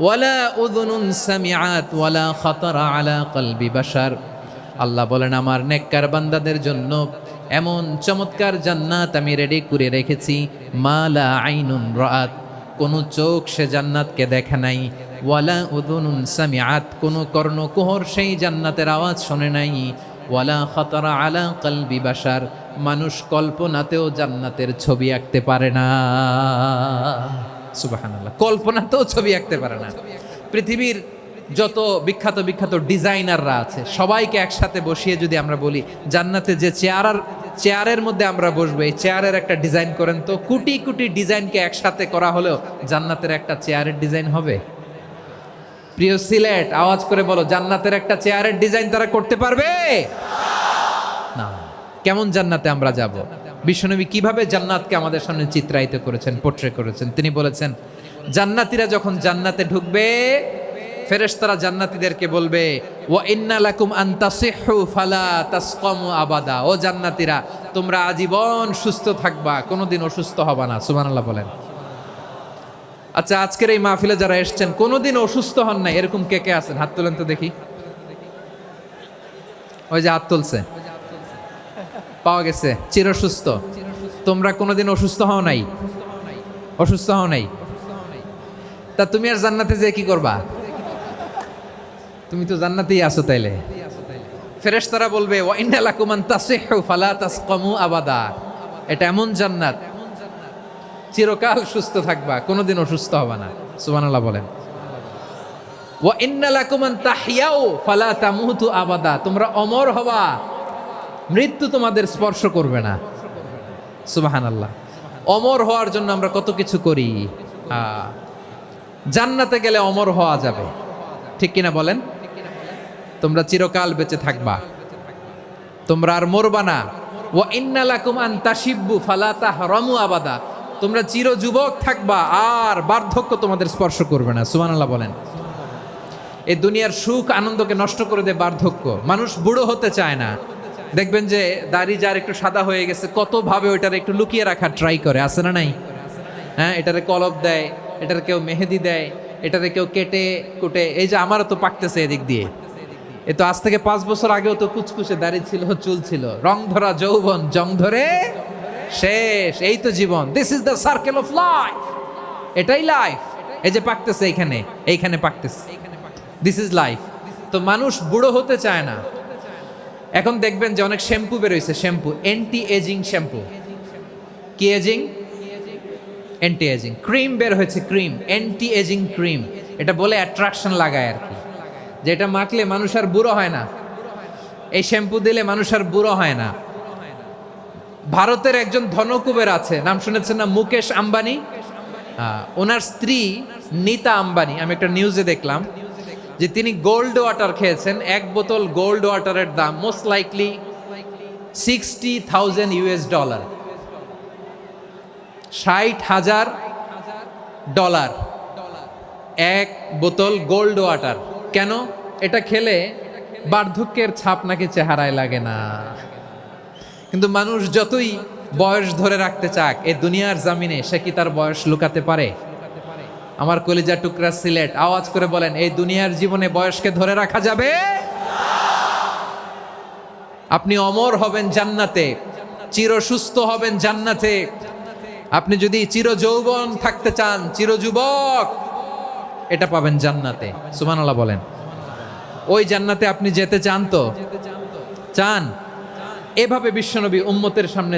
ওয়ালা উযুনুন সামিআত ওয়ালা খাতারা আলা কলবি বাশার। আল্লাহ বলেন, আমার নেককার বান্দাদের জন্য এমন চমৎকার জান্নাত আমি রেডি করে রেখেছি, মা লা আইনুন রাআত, কোন চোখ সে জান্নাতকে দেখে নাই, ওয়ালা উযুনুন সামিআত, কোন কর্ণকুহর সেই জান্নাতের আওয়াজ শোনে নাই, ওয়ালা খাতারা আলা কলবি বাশার, মানুষ কল্পনাতেও জান্নাতের ছবি আঁকতে পারে না। সুবহানাল্লাহ, কল্পনাতেও ছবি আঁকতে পারে না। পৃথিবীর যত বিখ্যাত বিখ্যাত ডিজাইনাররা আছে সবাইকে একসাথে বসিয়ে যদি আমরা বলি জান্নাতে যে চেয়ারের মধ্যে আমরা বসবো, এই চেয়ারের একটা ডিজাইন করেন তো, কোটি কোটি ডিজাইনকে একসাথে করা হলেও জান্নাতের একটা চেয়ারের ডিজাইন হবে? প্রিয় সিলেট, আওয়াজ করে বলো, জান্নাতের একটা চেয়ারের ডিজাইন তারা করতে পারবে না। কেমন জান্নাতে আমরা যাব? বিশ্বনবী কিভাবে জান্নাতকে আমাদের সামনে চিত্রায়িত করেছেন, পোট্রে করেছেন? তিনি বলেছেন জান্নাতীরা যখন জান্নাতে ঢুকবে ফেরেশতারা জান্নাতীদেরকে বলবে ওয়া ইন্না লাকুম আন তাসিহু ফালা তাসকামু আবাদা, ও জান্নাতীরা তোমরা আজীবন সুস্থ থাকবা, কোনোদিন অসুস্থ হবা না। সুবহানাল্লাহ বলেন। আচ্ছা, আজকের এই মাহফিলে যারা এসেছেন কোনোদিন অসুস্থ হন নাই এরকম কে কে আছেন? হাত তোলেন তো দেখি। ওই যে হাত তুলছে, পাওয়া গেছে, চিরসুস্থ। তোমরা কোনোদিন অসুস্থ হও নাই? অসুস্থ হও নাই? তা তুমি আর জান্নাতে যে কি করবা? তুমি তো জান্নাতেই আছো তাইলে। ফেরেশতারা বলবে ওয়া ইন্না লাকুম আন তাসিহু ফালা তাসকামু আবাদা, এটা এমন জান্নাত চিরকাল সুস্থ থাকবা, কোনোদিন অসুস্থ হবা না। সুবহানাল্লাহ বলেন। ওয়া ইন্না লাকুম আন তাহইয়াউ ফালা তামুতু আবাদা, তোমরা অমর হবা, মৃত্যু তোমাদের স্পর্শ করবে না। সুবহানাল্লাহ। অমর হওয়ার জন্য আমরা কত কিছু করি। জান্নাতে গেলে অমর হওয়া যাবে, ঠিক কিনা বলেন? তোমরা চিরকাল বেঁচে থাকবা, তোমরা আর মরবা না। ওয়া ইন্না লাকুম আন তাশিব্বু ফালা তাহরামু আবাদা, তোমরা চির যুবক থাকবা, আর বার্ধক্য তোমাদের স্পর্শ করবে না। সুবহানাল্লাহ বলেন। এই দুনিয়ার সুখ আনন্দকে নষ্ট করে দেয় বার্ধক্য। মানুষ বুড়ো হতে চায় না। দেখবেন যে দাড়ি যার একটু সাদা হয়ে গেছে কত ভাবে ওইটার একটু লুকিয়ে রাখার ট্রাই করে, আছে না নাই? হ্যাঁ, এটারে কলপ দেয়, এটার কেউ মেহেদি দেয়, এটারে কেউ কেটে কুটে। এই যে আমারও তো পাকতেছে এদিক দিয়ে, এ তো আজ থেকে 5 বছর আগেও তো কুচকুচে দাড়ি ছিল, চুল ছিল, রং ধরা যৌবন জং ধরে শেষ। এই তো জীবন, this is the circle of life, এটাই লাইফ। এই যে পাকতেছে এইখানে, এইখানে পাকতেছে, দিস ইজ লাইফ। তো মানুষ বুড়ো হতে চায় না। এখন দেখবেন যে অনেক শ্যাম্পু বেরোইছে, শ্যাম্পু অ্যান্টি এজিং শ্যাম্পু। কি এজিং? Anti ageing. ক্রিম বের হয়েছে, ক্রিম অ্যান্টি এজিং ক্রিম। এটা বলে অ্যাট্রাকশন লাগায় আর কি, যে এটা মাখলে মানুষ আর বুড়ো হয় না, এই শ্যাম্পু দিলে মানুষ আর বুড়ো হয় না। ভারতের একজন ধনকুবের আছে, নাম শুনেছেন না? মুকেশ আম্বানি। ওনার স্ত্রী নীতা আম্বানি, আমি একটা নিউজে দেখলাম যে তিনি গোল্ড ওয়াটার খেয়েছেন। এক বোতল গোল্ড ওয়াটারের দাম মোস্ট লাইকলি $60,000 $60,000 এক বোতল গোল্ড ওয়াটার। কেন? এটা খেলে বার্ধক্যের ছাপ নাকি চেহারায় লাগে না। কিন্তু মানুষ যতই বয়স ধরে রাখতে চাক এই দুনিয়ার জামিনে, সে কি তার বয়স লুকাতে পারে? আমার কলিজা টুকরা সিলেট, আওয়াজ করে বলেন, এই দুনিয়ার জীবনে বয়সকে ধরে রাখা যাবে? আপনি অমর হবেন জান্নাতে, চির সুস্থ হবেন জান্নাতে। আপনি যদি চির যৌবন থাকতে চান, চির যুবক, এটা পাবেন জান্নাতে। সুবহানাল্লাহ বলেন। ওই জান্নাতে আপনি যেতে চান তো? চান? এভাবে বিশ্বনবী উম্মতের সামনে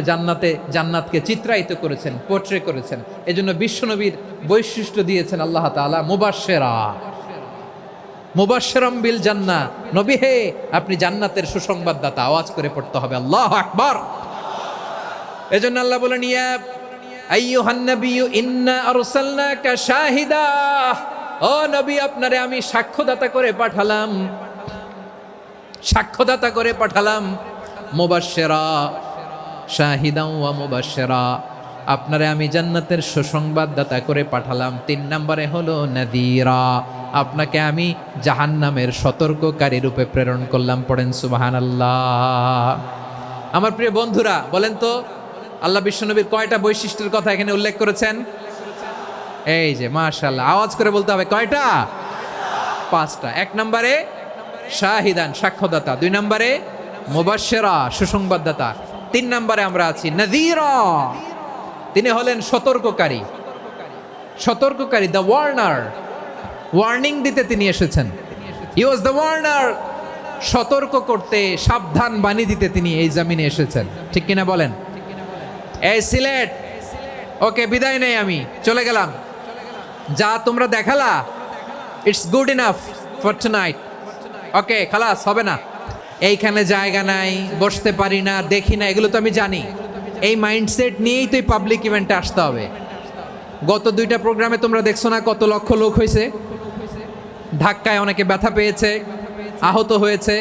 জান্নাতকে চিত্রায়িত করেছেন, পোট্রে করেছেন। এজন্য বিশ্বনবীর বৈশিষ্ট্য দিয়েছেন আল্লাহ তাআলা মুবাশশিরাম বিল জান্নাহ। নবী হে, আপনি জান্নাতের সুসংবাদদাতা। আওয়াজ করে পড়তে হবে আল্লাহু আকবার। এজন্য আল্লাহ বলেন, ইয়া আইয়ুহান নাবিয়্যু ইন্না আরসালনাকা শাহিদা, ও নবী আপনারে আমি সাক্ষ্যদাতা করে পাঠালাম, সাক্ষ্যদাতা করে পাঠালাম। মুবাশশিরা শাহিদান ওয়া মুবাশশিরা, আপনারে আমি জান্নাতের সুসংবাদদাতা করে পাঠালাম। 3 নম্বরে হলো নাযীরা, আপনাকে আমি জাহান্নামের সতর্ককারী রূপে প্রেরণ করলাম। পড়েন সুবহানাল্লাহ। আমার প্রিয় বন্ধুরা, বলেন তো আল্লাহ বিশ্বনবীর কয়টা বৈশিষ্ট্যের কথা এখানে উল্লেখ করেছেন? এই যে মাশাআল্লাহ, আওয়াজ করে বলতে হবে, কয়টা? 5টা। 1 নম্বরে শাহিদান, সাক্ষ্যদাতা। 2 নম্বরে মুবাশশিরা, সুসংবাদদাতা। 3 নম্বরে আমরা আছি নাযীরা, তিনি হলেন সতর্ককারী। সতর্ককারী, দ্য ওয়ার্নার, ওয়ার্নিং দিতে তিনি এসেছেন। হি ওয়াজ দ্য ওয়ার্নার, সতর্ক করতে, সাবধান বাণী দিতে তিনি এই জমিনে এসেছেন। ঠিক কিনা বলেন? এই সিলেট, ওকে বিদায় নেই, আমি চলে গেলাম। যা তোমরা দেখালা, it's good enough for tonight. Okay, খালাস, হবে না। এইখানে জায়গা নাই, বসতে পারি না, দেখি না, এগুলো তো আমি জানি। এই মাইন্ডসেট নিয়েই তো এই পাবলিক ইভেন্টে আসতে হবে। গত 2টা প্রোগ্রামে তোমরা দেখছো না কত লক্ষ লোক হয়েছে, ধাক্কায় অনেকে ব্যথা পেয়েছে, আহত হয়েছে।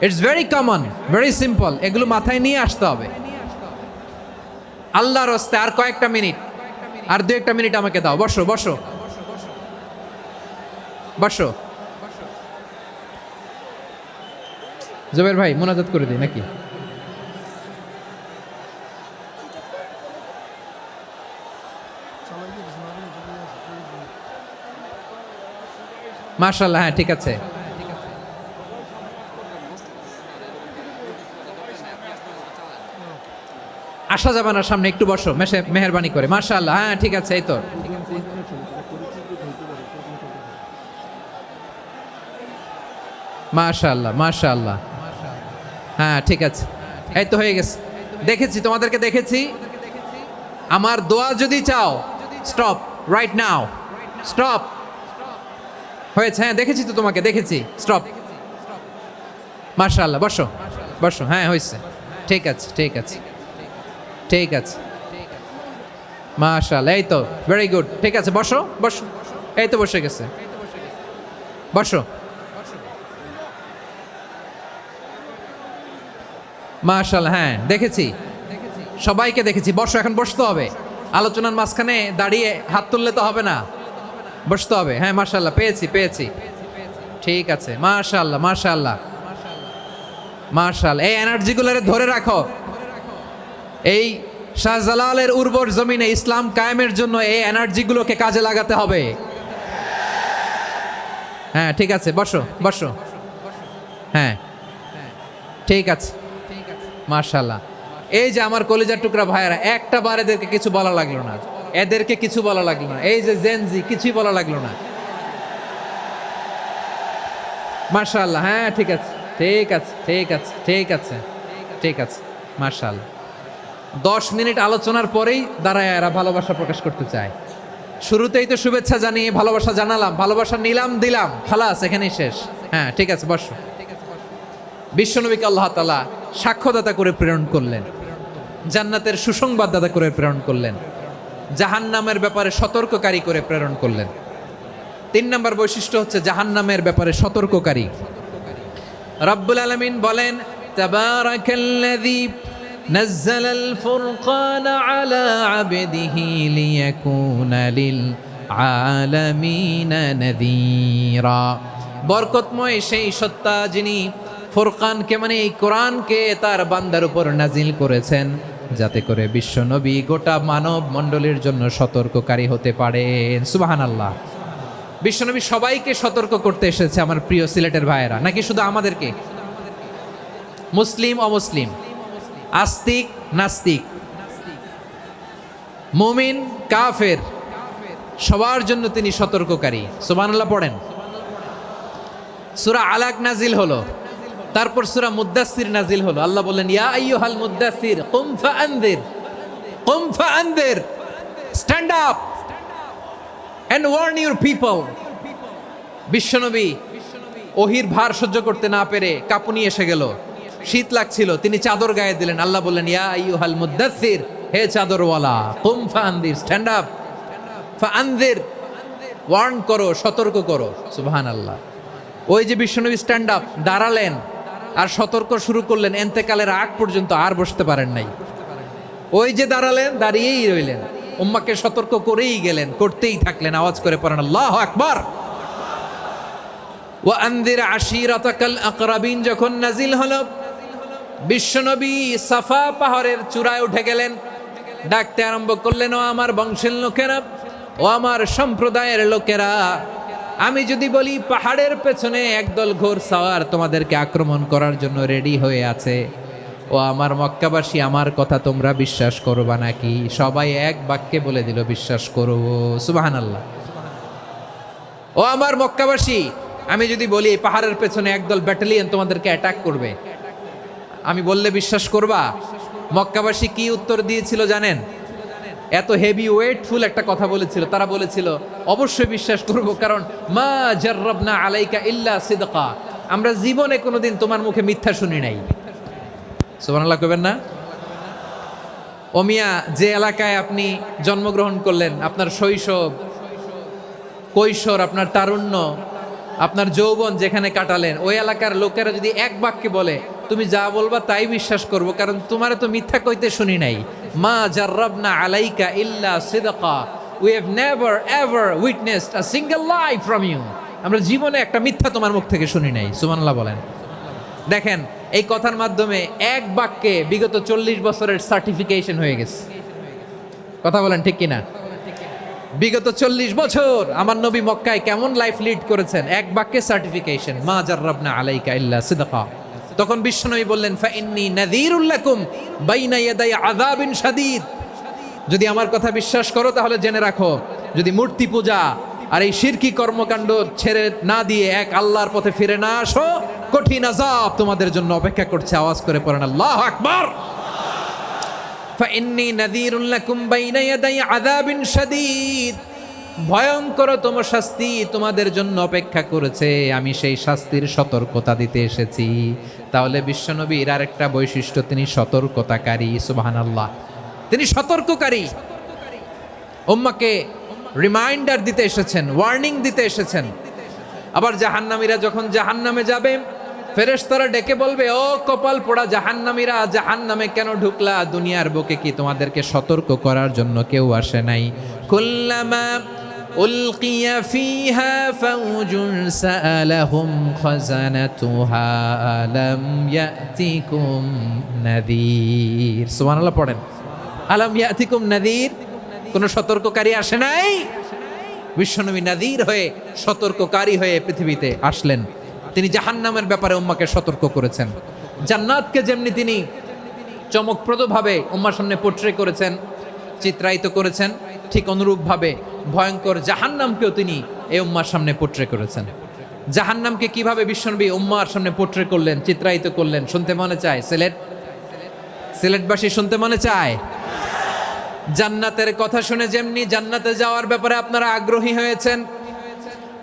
It's very common, very simple. এগুলো মাথায় নিয়ে আসতে হবে। আল্লাহর রাস্তায় আর কয়েকটা মিনিট, আর 2-1টা মিনিট আমাকে দাও। বসো বসো বসো। জবের ভাই মোনাজাত করে দিই নাকি? মাশাআল্লাহ, হ্যাঁ ঠিক আছে। আসা যাবে না সামনে, একটু বসো মেহেরবানি করে। মাশাআল্লাহ, হ্যাঁ ঠিক আছে। এই তো মাশাআল্লাহ মাশাআল্লাহ, হ্যাঁ ঠিক আছে। এই তো হয়ে গেছে। দেখেছি, তোমাদেরকে দেখেছি। আমার দোয়া যদি চাও, স্টপ রাইট নাও, স্টপ। হয়েছে, হ্যাঁ দেখেছি তো, তোমাকে দেখেছি। স্টপ। মাশাআল্লাহ, বসো বসো। হ্যাঁ হয়েছে, ঠিক আছে ঠিক আছে ঠিক আছে। মাশাআল্লাহ, এই তো ভেরি গুড। ঠিক আছে, বসো বসো। এই তো বসে গেছে, বসো। মাশাআল্লাহ, হ্যাঁ দেখেছি, সবাইকে দেখেছি। বসো, এখন বসতে হবে। আলোচনার মাঝখানে দাঁড়িয়ে হাত তুললে তো হবে না, বসতে হবে। হ্যাঁ মাশাআল্লাহ, পেয়েছি পেয়েছি। ঠিক আছে, মাশাআল্লাহ মাশাআল্লাহ মাশাআল্লাহ। এই এনার্জিগুলোরে ধরে রাখো। এই শাহজালালের উর্বর জমিনে ইসলাম কায়েমের জন্য এই এনার্জিগুলোকে কাজে লাগাতে হবে। হ্যাঁ ঠিক আছে, বসো বসো। হ্যাঁ ঠিক আছে, মাশাআল্লাহ। এই যে আমার কলিজার টুকরা ভাইয়েরা, একটা বার এদেরকে কিছু বলা লাগলো না, এদেরকে কিছু বলা লাগলো না। এই যে জেনজি, কিছুই বলা লাগলো না। মাশাআল্লাহ, হ্যাঁ ঠিক আছে ঠিক আছে ঠিক আছে ঠিক আছে ঠিক আছে। মাশাআল্লাহ। 10 মিনিট আলোচনার পরেই দাঁড়ায় এরা ভালোবাসা প্রকাশ করতে চায়। শুরুতেই তো শুভেচ্ছা জানিয়ে ভালোবাসা জানালাম, ভালোবাসা নিলাম দিলাম, খালাস, এখানেই শেষ। হ্যাঁ ঠিক আছে, বসো। বিশ্বনবীকে আল্লাহ তাআলা সাক্ষ্যদাতা করে প্রেরণ করলেন, জান্নাতের সুসংবাদদাতা করে প্রেরণ করলেন, জাহান্নামের ব্যাপারে সতর্ককারী করে প্রেরণ করলেন। 3 নম্বর বৈশিষ্ট্য হচ্ছে জাহান্নামের ব্যাপারে সতর্ককারী। রব্বুল আলামিন বলেন, তাবারাকাল্লাযী নাযালাল ফুরকানা আলা আবদিহি লিয়াকুনা লিল আলামিনা নাযীরা। বরকতময় সেই সত্তা যিনি ফুরকানকে, মানে এই কোরআনকে তার বান্দার উপর নাজিল করেছেন, যাতে করে বিশ্বনবী গোটা মানব মণ্ডলীর জন্য সতর্ককারী হতে পারেন। সুবহানাল্লাহ। বিশ্বনবী সবাইকে সতর্ক করতে এসেছে, আমার প্রিয় সিলেটের ভাইয়েরা। নাকি শুধু আমাদেরকে? মুসলিম অমুসলিম, আস্তিক নাস্তিক, মুমিন কাফের, সবার জন্য তিনি সতর্ককারী। সুবহানাল্লাহ পড়েন। সূরা আলাক নাজিল হলো, তারপর সূরা মুদ্দাসসির নাজিল হলো। আল্লাহ বললেন, ইয়া আইয়ুহাল মুদ্দাসসির কুম ফাআনযির, stand up and warn your people. বিশ্বনবী ওহির ভার সহ্য করতে না পেরে কাঁপুনি এসে গেল, শীত লাগছিল, তিনি চাদর গায়ে দিলেন। আল্লাহ বললেন, ইয়া আইয়ুহাল মুদ্দাসসির, হে চাদরওয়ালা, কুম ফাআনযির, স্ট্যান্ড আপ, ফাআনযির, ওয়ার্ন করো, সতর্ক করো। সুবহানাল্লাহ। ওই যে বিশ্বনবী স্ট্যান্ড আপ, দাঁড়ালেন আর সতর্ক শুরু করলেন, এন্তেকালের আগ পর্যন্ত আর বসতে পারেন নাই। ওই যে দাঁড়ালেন, দাঁড়িয়েই রইলেন, উম্মাকে সতর্ক করেই গেলেন, করতেই থাকলেন। আওয়াজ করে পড়েন আল্লাহু আকবার। ওয়া আনযির আশীরাতাকাল আকরাবিন যখন নাজিল হলো, বিশ্বনবী সাফা পাহাড়ের চূড়ায় উঠে গেলেন, ডাকতে আরম্ভ করলেন, ও আমার বংশের লোকেরা, ও আমার সম্প্রদায়ের লোকেরা, আমি যদি বলি পাহাড়ের পেছনে একদল ঘোড়সাওয়ার তোমাদেরকে আক্রমণ করার জন্য রেডি হয়ে আছে, ও আমার মক্কাবাসী, আমার কথা তোমরা বিশ্বাস করবা নাকি? সবাই এক বাক্যে বলে দিল, বিশ্বাস করব। সুবহানাল্লাহ। ও আমার মক্কাবাসী, আমি যদি বলি এই পাহাড়ের পেছনে একদল ব্যাটালিয়ন তোমাদেরকে অ্যাটাক করবে, আমি বললে বিশ্বাস করবা? মক্কাবাসী কি উত্তর দিয়েছিল জানেন? এত হেভি ওয়েটফুল একটা কথা বলেছিল। তারা বলেছিল অবশ্যই বিশ্বাস করব, কারণ মা জাররাবনা আলাইকা ইল্লা সিদকা, আমরা জীবনে কোনোদিন তোমার মুখে মিথ্যা শুনি নাই। সুবহানাল্লাহ কইবেন না? ও মিয়া, যে এলাকায় আপনি জন্মগ্রহণ করলেন, আপনার শৈশব, কৈশোর, আপনার তারুণ্য, আপনার যৌবন যেখানে কাটালেন, ওই এলাকার লোকেরা যদি এক বাক্যে বলে তুমি যা বলবা তাই বিশ্বাস করব, কারণ তোমারে তো মিথ্যা কইতে শুনি নাই। মা জাররাবনা আলাইকা ইল্লা সিদকা, we have never ever witnessed a single lie from you, আমরা জীবনে একটা মিথ্যা তোমার মুখ থেকে শুনি নাই। সুবহানাল্লাহ বলেন। দেখেন, এই কথার মাধ্যমে এক বাক্যে বিগত 40 বছরের সার্টিফিকেশন হয়ে গেছে। কথা বলেন ঠিক কিনা? বিগত 40 বছর আমার নবী মক্কায় কেমন লাইফ লিড করেছেন, এক বাক্যে সার্টিফিকেশন, মা জাররাবনা আলাইকা ইল্লা সিদকা। তখন বিশ্বনবী বললেন ফাইন্নী নাযীরুল লাকুম বাইনা ইয়াদাই আযাবিন শাদীদ, যদি আমার কথা বিশ্বাস করো তাহলে জেনে রাখো, যদি মূর্তি পূজা আর এই শিরকি কর্মকাণ্ড ছেড়ে না দিয়ে এক আল্লাহর পথে ফিরে না আসো, কঠিন আযাব তোমাদের জন্য অপেক্ষা করছে। আওয়াজ করে পড়েন আল্লাহু আকবার। ফাইন্নী নাযীরুল লাকুম বাইনা ইয়াদাই আযাবিন শাদীদ, ভয়ঙ্করতম শাস্তি তোমাদের জন্য অপেক্ষা করেছে, আমি সেই শাস্তির সতর্কতা দিতে এসেছি। তাহলে বিশ্বনবীর আরেকটা বৈশিষ্ট্য, তিনি সতর্কতাকারী। সুবহানাল্লাহ, তিনি সতর্ককারী। উম্মাকে রিমাইন্ডার দিতে এসেছেন, ওয়ার্নিং দিতে এসেছেন। আবার জাহান্নামীরা যখন জাহান্নামে যাবে, ফেরেশতারা ডেকে বলবে, ও কপাল পোড়া জাহান্নামীরা, জাহান্নামে কেন ঢুকলা? দুনিয়ার বুকে কি তোমাদেরকে সতর্ক করার জন্য কেউ আসে নাই? কুল্লামা উলকিয়া ফিহা ফাউজুন সাআলাহুম খাজানাতুহা আলাম ইয়াতিকুম নাযীর। সুবহানাল্লাহ পড়েন। আলাম ইয়াতিকুম নাযীর, কোন সতর্ককারী আসে নাই? বিশ্বনবী নাযীর হয়ে, সতর্ককারী হয়ে পৃথিবীতে আসলেন। তিনি জাহান্নামের ব্যাপারে উম্মাকে সতর্ক করেছেন। জান্নাতকে যেমনি তিনি চমকপ্রদভাবে উম্মার সামনে পোট্রে করেছেন, চিত্রায়িত করেছেন, ঠিক অনুরূপভাবে ভয়ঙ্কর জাহান্নামকেও তিনি এই উম্মার সামনে পোট্রে করেছেন। জাহান্নামকে কিভাবে বিশ্বনবী উম্মার সামনে পোট্রে করলেন, চিত্রায়িত করলেন, শুনতে মনে চায়? সিলেটবাসী শুনতে মনে চায়? জান্নাতের কথা শুনে যেমনি জান্নাতে যাওয়ার ব্যাপারে আপনারা আগ্রহী হয়েছেন,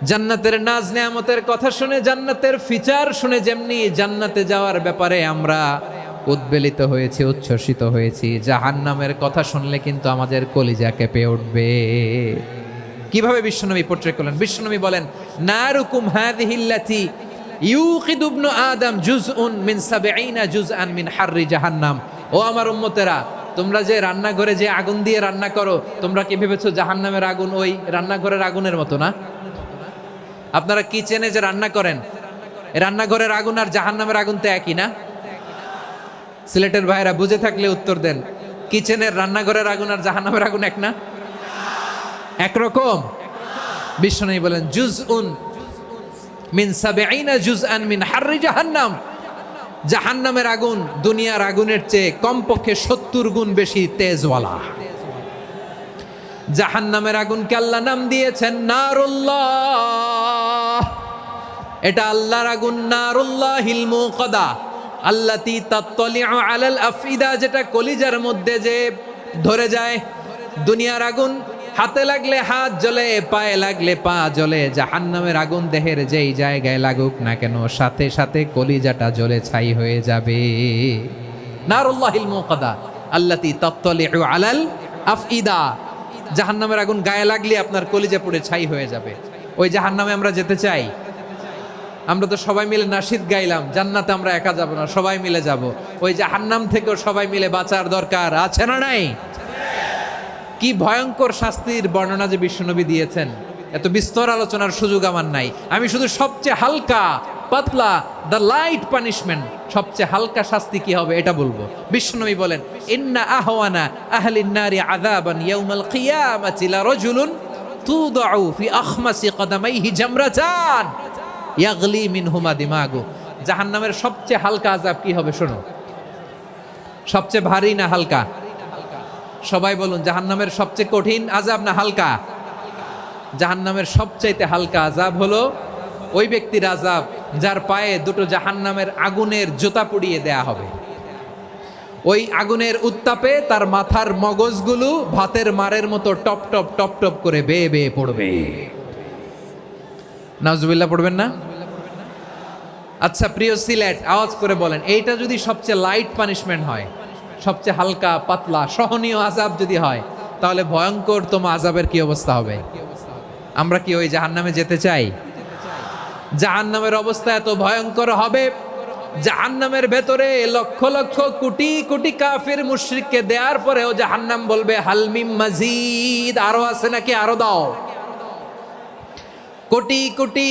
জান্নাতের নাজ নেয়ামতের কথা শুনে, জান্নাতের ফিচার শুনে যেমনি জান্নাতে যাওয়ার ব্যাপারে আমরা উদ্বেলিত হয়েছি, উচ্ছ্বসিত হয়েছি, জাহান্নামের কথা শুনলে কিন্তু আমাদের কলিজা কেঁপে উঠবে। কিভাবে বিশ্বনবী পোট্রে করলেন? বিশ্বনবী বলেন, নারুকুম হাযিহিল্লাতী ইউকিদু ইবনু আদম জুজউন মিন ৭০ জুজআন মিন হাররি জাহান্নাম। ও আমার উম্মতেরা, তোমরা যে রান্নাঘরে যে আগুন দিয়ে রান্না করো, তোমরা কি ভেবেছো জাহান্নামের আগুন ওই রান্নাঘরের আগুনের মতো না? আপনারা কিচেনে যে রান্না করেন, রান্নাঘরের আগুন আর জাহান্নামের আগুন তো একই না? সিলেটের ভাইরা বুঝে থাকলে উত্তর দেন, কিচেনের রান্নাঘরের আগুন আর জাহান্নামের আগুন এক না? একরকম? বিশ্বনবী বলেন, জুজউন মিন ৭০ জুজআন মিন হাররি জাহান্নাম, জাহান্নামের আগুন দুনিয়ার আগুনের চেয়ে কমপক্ষে ৭০ গুণ বেশি তেজওয়ালা। জাহান্নামের আগুনকে আল্লাহ নাম দিয়েছেন নারুল্লাহ। এটা আল্লাহর আগুন, নারুল্লাহিল মুকাদা আল্লাতী তাত্তালিউ আলাল আফইদা, যেটা কলিজার মধ্যে যে ধরে যায়। দুনিয়ার আগুন হাতে লাগলে হাত জ্বলে, পায়ে লাগলে পা জ্বলে, জাহান্নামের আগুন দেহের যেই জায়গায় লাগুক না কেন, সাথে সাথে কলিজাটা জ্বলে ছাই হয়ে যাবে। নারুল্লাহিল মুকাদা আল্লাতী তাত্তালিউ আলাল আফইদা, জাহান্নামের আগুন গায়ে লাগলে আপনার কলিজা পুড়ে ছাই হয়ে যাবে। ওই জাহান্নামে আমরা যেতে চাই? আমরা তো সবাই মিলে নাশিদ গাইলাম, জান্নাতে আমরা একা যাব না, সবাই মিলে যাব। ওই জাহান্নাম থেকেও সবাই মিলে বাঁচার দরকার আছে না নাই? কি ভয়ঙ্কর শাস্তির বর্ণনা যে বিশ্বনবী দিয়েছেন, এত বিস্তর আলোচনার সুযোগ আমার নাই। আমি শুধু সবচেয়ে হালকা পাতলা, দ্য লাইট পানিশমেন্ট, সবচেয়ে হালকা শাস্তি কি হবে এটা বলবো। বিশ্বনবী বলেন, ইন্না আহওয়ানা আহলিন নারি আযাবান ইয়াউমাল কিয়ামাতি লারাজুলুন তুদাউ ফি আখমাসি কদামাইহি জামরাতান ইয়াগলি মিনহুমা দিমাগু। জাহান্নামের সবচেয়ে হালকা আযাব কি হবে শোনো? সবচেয়ে ভারী না হালকা? সবাই বলুন, জাহান্নামের সবচেয়ে কঠিন আযাব না হালকা? জাহান্নামের সবচাইতে হালকা আযাব হলো ওই ব্যক্তির আযাব যার পায়ে দুটো জাহান্নামের আগুনের জুতা পুড়িয়ে দেয়া হবে। ওই আগুনের উত্তাপে তার মাথার মগজগুলো ভাতের মারের মতো টপ টপ টপ টপ করে বেয়ে বেয়ে পড়বে। নাউজুবিল্লাহ পড়বেন না? আচ্ছা প্রিয় সিলেট, আওয়াজ করে বলেন, এইটা যদি সবচেয়ে লাইট পানিশমেন্ট হয়, সবচেয়ে হালকা পাতলা সহনীয় আযাব যদি হয়, তাহলে ভয়ঙ্করতম আযাবের কি অবস্থা হবে? আমরা কি ওই জাহান্নামে যেতে চাই? জাহান্নামের অবস্থা এত ভয়ঙ্কর হবে, জাহান্নামের ভেতরে লক্ষ লক্ষ কোটি কোটি কাফির মুশরিককে দেওয়ার পরেও জাহান্নাম বলবে হালমিম মাজিদ, আরো আছে নাকি, আরো দাও। কোটি কোটি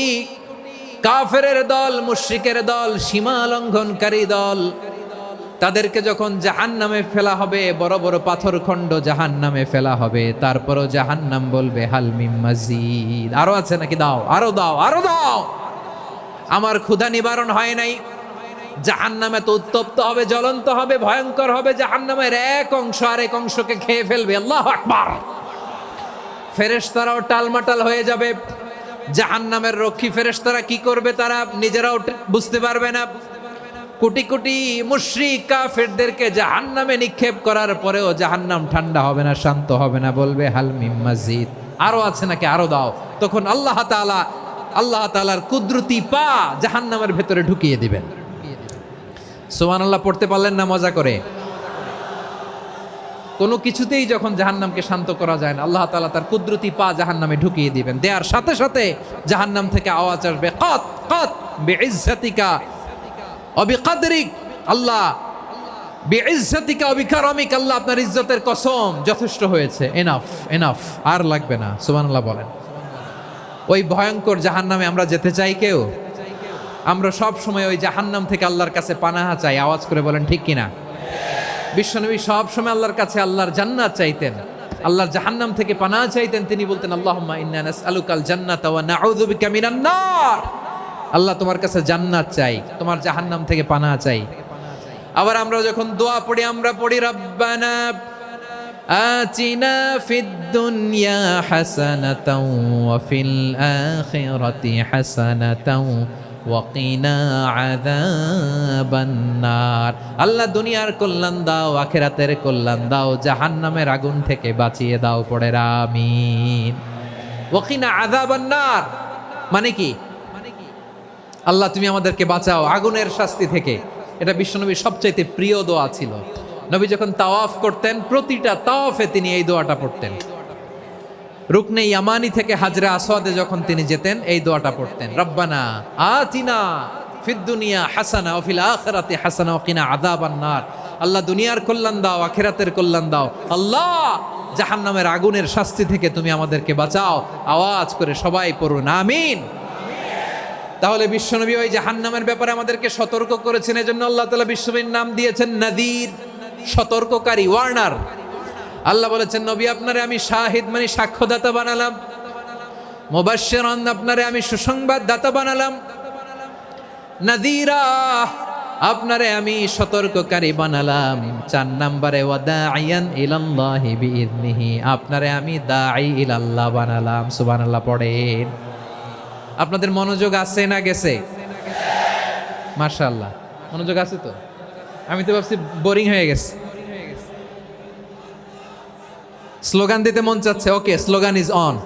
কাফেরের দল, মুশরিকের দল, সীমা লঙ্ঘনকারী দল, তাদেরকে যখন জাহান্নামে ফেলা হবে, বড় বড় পাথর খণ্ড জাহান্নামে ফেলা হবে, তারপরও জাহান্নাম বলবে হালমিম মাজিদ, আরো আছে নাকি, দাও, আরো দাও, আরো দাও। আমার ক্ষুধা নিবারণ হয় নাই। জাহান্নামে তো উত্তপ্ত হবে, জ্বলন্ত হবে, ভয়ঙ্কর হবে। জাহান্নামের এক অংশ আরেক অংশকে খেয়ে ফেলবে। আল্লাহু আকবার। ফেরেশতারাও টালমাটাল হয়ে যাবে। জাহান্নামের রক্ষী ফেরেশতারা কি করবে তারা নিজেরাও বুঝতে পারবে না। কোটি কোটি মুশরিক কাফেরদেরকে জাহান্নামে নিক্ষেপ করার পরেও জাহান্নাম ঠান্ডা হবে না, শান্ত হবে না, বলবে হাল মিম মাজিদ, আরো আছে নাকি, আরো দাও। তখন আল্লাহ তাআলার কুদরতি পা জাহান্নামের ভেতরে ঢুকিয়ে দিবেন। সুবহানাল্লাহ পড়তে পারলেন না মজা করে? কোনো কিছুতেই যখন জাহান্নামকে শান্ত করা যায় না, আল্লাহ তাআলা তার কুদরতি পা জাহান্নামে ঢুকিয়ে দিবেন। দেওয়ার সাথে সাথে জাহান্নাম থেকে আওয়াজ আসবে, কাত কাত বিইজ্জাতিকা ওয়া বিকদরিক, আল্লাহ বিইজ্জাতিকা ওয়া বিকারামিক, আল্লাহ আপনার ইজ্জতের কসম, যথেষ্ট হয়েছে, এনাফ এনাফ, আর লাগবে না। সুবহানাল্লাহ বলেন। ওই ভয়ঙ্কর জাহান্নামে আমরা যেতে চাই কেউ? আমরা সব সময় ওই জাহান্নাম থেকে আল্লাহর কাছে পানাহা চাই। আওয়াজ করে বলেন ঠিক কিনা? বিশ্বনবী সব সময় আল্লাহর কাছে আল্লাহর জান্নাত চাইতেন, আল্লাহর জাহান্নাম থেকে পানাহা চাইতেন। তিনি বলতেন আল্লাহুম্মা ইন্না নাসআলুকাল জান্নাতা ওয়া নাউযু বিকা মিনান নার। আল্লাহ তোমার কাছে জান্নাত চাই, তোমার জাহান্নাম থেকে পানাহা চাই। আবার আমরা যখন দোয়া পড়ি, আমরা পড়ি রব্বানা আতিনা ফিদ দুনিয়া হাসানাতাও ওয়া ফিল আখিরাতি হাসানাতাও ওয়া কিনা আযাবান নার। আল্লাহ দুনিয়ার কল্যাণ দাও, আখিরাতের কল্যাণ দাও, জাহান্নামের আগুন থেকে বাঁচিয়ে দাও, পড়ে আমিন। ওয়া কিনা আযাবান নার মানে কি? আল্লাহ তুমি আমাদেরকে বাঁচাও আগুনের শাস্তি থেকে। এটা বিশ্বনবীর সবচাইতে প্রিয় দোয়া ছিল। নবী যখন তাওয়াফ করতেন, প্রতিটা তাওয়াফে তিনি এই দোয়াটা পড়তেন। রুকনে ইয়ামানি থেকে হাজরে আসওয়াদে যখন তিনি যেতেন, এই দোয়াটা পড়তেন, রব্বানা আতিনা ফিদ দুনিয়া হাসানা ওয়া ফিল আখিরাতি হাসানা ওয়া কিনা আযাবান নার। আল্লাহ দুনিয়ার কল্যাণ দাও, আখিরাতের কল্যাণ দাও। আল্লাহ জাহান্নামের আগুনের শাস্তি থেকে তুমি আমাদেরকে বাঁচাও। আওয়াজ করে সবাই পড়ুন আমিন। তাহলে বিশ্বনবী ওই জাহান্নামের ব্যাপারে আমাদেরকে সতর্ক করেছেন। এজন্য আল্লাহ তাআলা বিশ্বনবীর নাম দিয়েছেন নাযীর, সতর্ককারী, ওয়ার্নার। আল্লাহ বলেছেন নবী আপনারে আমি শাহিদ মানে সাক্ষ্যদাতা বানালাম, মুবাশশিরান আপনারে আমি সুসংবাদ দাতা বানালাম, নাযীরা আপনারে আমি সতর্ককারী বানালাম। 4 নম্বরে ওয়া দাঈয়ান ইলাল্লাহি বিইذনিহি, আপনারে আমি দাঈ ইলাল্লাহ বানালাম। সুবহানাল্লাহ পড়েন। আপনাদের মনোযোগ আছে না গেছে? মাশাআল্লাহ মনোযোগ আছে তো? আমি তো ভাবছি বোরিং হয়ে গেছে। স্লোগান দিতে মন চাচ্ছে। ওকে, স্লোগান ইজ অন।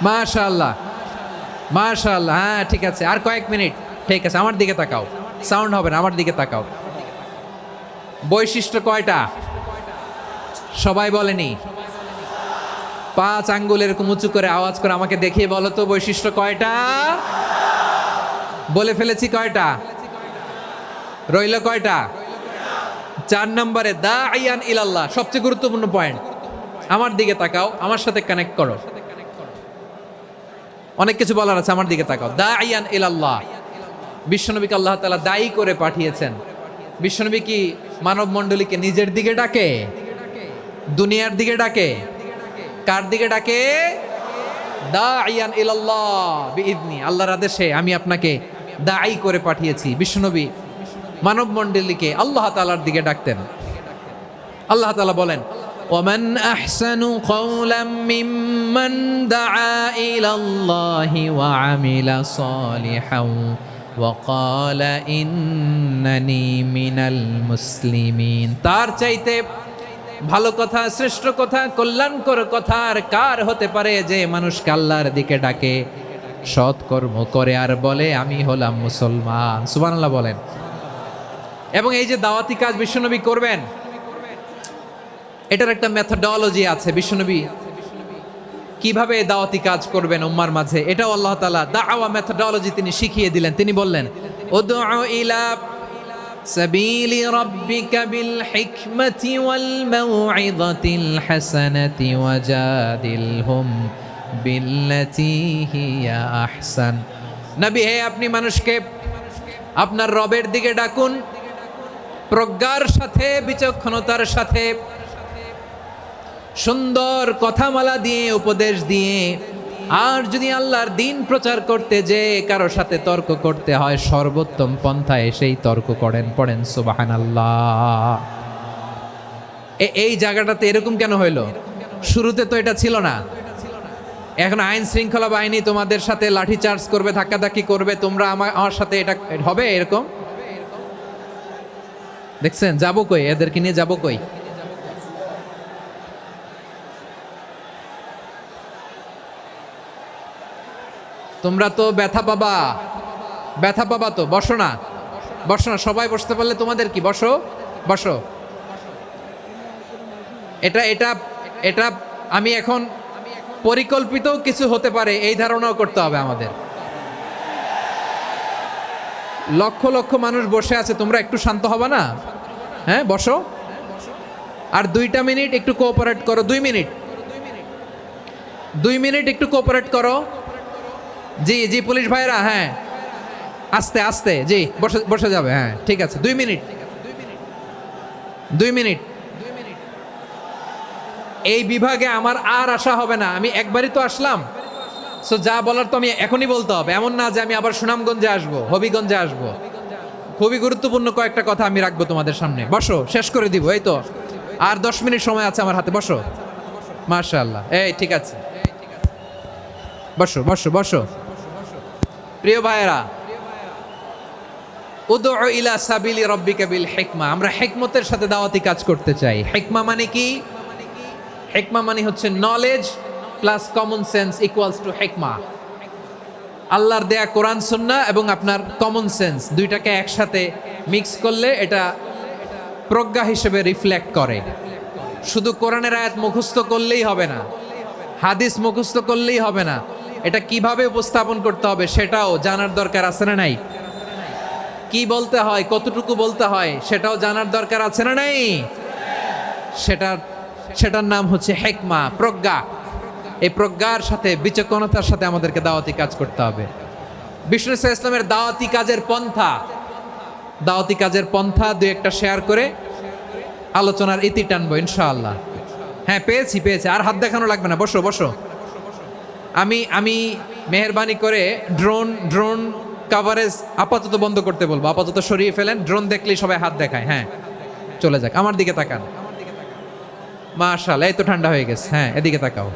মাশাআল্লাহ মাশাআল্লাহ, হ্যাঁ ঠিক আছে, আর কয়েক মিনিট। ঠিক আছে, আমার দিকে তাকাও, সাউন্ড হবে না, আমার দিকে তাকাও। বৈশিষ্ট্য কয়টা সবাই বলেনি? 5 আঙ্গুল এরকম উঁচু করে আওয়াজ করে আমাকে দেখিয়ে বলো তো বৈশিষ্ট্য কয়টা? বলে ফেলেছি কয়টা? রইল কয়টা? 4 নম্বরে দাঈয়ান ইলাল্লাহ, সবচেয়ে গুরুত্বপূর্ণ পয়েন্ট। আমার দিকে তাকাও, আমার সাথে কানেক্ট করো। অনেক কিছু বলার আছে, আমার দিকে তাকাও। দাঈয়ান ইলাল্লাহ, বিশ্বনবীকে আল্লাহ তাআলা দায়ী করে পাঠিয়েছেন। বিশ্বনবী কি মানব মণ্ডলীকে নিজের দিকে ডাকে, দুনিয়ার দিকে ডাকে? কার দিকে ডাকে? দাঈয়ান ইলাল্লাহ বিইذনি, আল্লাহর আদেশে আমি আপনাকে দায়ী করে পাঠিয়েছি। বিশ্বনবী মানব মণ্ডলীকে আল্লাহ তাআলার দিকে ডাকতেন। আল্লাহ তাআলা বলেন, ওয়ামান আহসানু কওলাম মিম্মান দাআ ইলাল্লাহি ওয়া আমিলা সালিহান ওয়া ক্বালা ইন্নানি মিনাল মুসলিমিন। তার চাইতে ভালো কথা, শ্রেষ্ঠ কথা, কল্যাণকর কথা আর কার হতে পারে যে মানুষকে আল্লাহর দিকে ডাকে, সৎকর্ম করে আর বলে আমি হলাম মুসলমান। সুবহানাল্লাহ বলেন। এবং এই যে দাওয়াতি কাজ বিশ্বনবী করবেন, এটার একটা মেথডোলজি আছে। বিশ্বনবী কিভাবে দাওয়াতি কাজ করবেন উম্মার মাঝে, এটাও আল্লাহ তাআলা দাওয়া মেথডোলজি তিনি শিখিয়ে দিলেন। তিনি বললেন, উদউ ইলা সাবিলি রাব্বিকা বিল হিকমাতি ওয়াল মাউইযাতিল হাসানাতি ওয়াজাদিলহুম বিল্লাতি হিয়া আহসান। নবী হে, আপনি মানুষকে আপনার রবের দিকে ডাকুন প্রজ্ঞার সাথে, বিচক্ষণতার সাথে, সুন্দর কথামালা দিয়ে, উপদেশ দিয়ে। আর যদি আল্লাহর দিন প্রচার করতে যে কারো সাথে তর্ক করতে হয়, সর্বোত্তম পন্থায় সেই তর্ক করেন। পড়েন সুবহানাল্লাহ। এই জায়গাটাতে এরকম কেন হইলো? শুরুতে তো এটা ছিল না। এখন আইন শৃঙ্খলা বাহিনী তোমাদের সাথে লাঠি চার্জ করবে, ধাক্কাধাক্কি করবে, তোমরা আমার সাথে এটা হবে এরকম? দেখছেন যাবো কই? এদেরকে নিয়ে যাবো কই? তোমরা তো ব্যথা পাবা, ব্যথা পাবা তো। বসো না, বসো না, সবাই বসতে পারলে তোমাদের কি? বসো, বসো। এটা এটা এটা আমি এখন পরিকল্পিত কিছু হতে পারে এই ধারণাও করতে হবে আমাদের। লক্ষ লক্ষ মানুষ বসে আছে, তোমরা একটু শান্ত হবা না? হ্যাঁ, বসো। আর 2টা মিনিট একটু কোঅপারেট করো। 2 মিনিট, 2 মিনিট একটু কোঅপারেট করো। জি জি পুলিশ ভাইরা, হ্যাঁ আস্তে আস্তে, জি বসে বসে যাবে। হ্যাঁ ঠিক আছে, 2 মিনিট, 2 মিনিট। এই বিভাগে আমার আর আসা হবে না, আমি একবারই তো আসলাম। সো যা বলার তো আমি এখনই বলতে হবে। এমন না যে আমি আবার সুনামগঞ্জে আসবো, হবিগঞ্জে আসবো। খুবই গুরুত্বপূর্ণ কয়েকটা কথা আমি রাখবো তোমাদের সামনে। বসো, শেষ করে দিব। এই তো আর 10 মিনিট সময় আছে আমার হাতে। বসো। মাশাআল্লাহ, এই ঠিক আছে, বসো বসো বসো। প্রিয় ভাইয়েরা, উদউ ইলা সাবিলি রাব্বিকা বিল হিকমা, আমরা হিকমতের সাথে দাওয়াতি কাজ করতে চাই। হিকমা মানে কি? হিকমা মানে হচ্ছে knowledge plus common sense equals to হিকমা। আল্লাহর দেয়া কোরআন সুন্নাহ এবং আপনার কমন সেন্স, দুইটাকে একসাথে মিক্স করলে এটা প্রজ্ঞা হিসেবে রিফ্লেক্ট করে। শুধু কোরআনের আয়াত মুখস্থ করলেই হবে না, হাদিস মুখস্থ করলেই হবে না, এটা কিভাবে উপস্থাপন করতে হবে সেটাও জানার দরকার আছে না নাই? কি বলতে হয়, কতটুকু বলতে হয় সেটাও জানার দরকার আছে না নাই? সেটার নাম হচ্ছে হিকমা, প্রজ্ঞা। এই প্রজ্ঞার সাথে, বিচক্ষণতার সাথে আমাদেরকে দাওয়াতি কাজ করতে হবে। বিষ্ণু ইসলামের দাওয়াতি কাজের পন্থা 2-1টা শেয়ার করে আলোচনার ইতি টানবো ইনশাআল্লাহ। হ্যাঁ পেয়েছি, আর হাত দেখানো লাগবে না। বসো বসো। আমি মেহেরবানি করে ড্রোন কাভারেজ আপাতত বন্ধ করতে বলবো, আপাতত সরিয়ে ফেলেন। ড্রোন দেখলেই সবাই হাত দেখায়। হ্যাঁ চলে যাক, আমার দিকে তাকান। মাশাআল্লাহ, এই তো ঠান্ডা হয়ে গেছে। হ্যাঁ এদিকে তাকাও।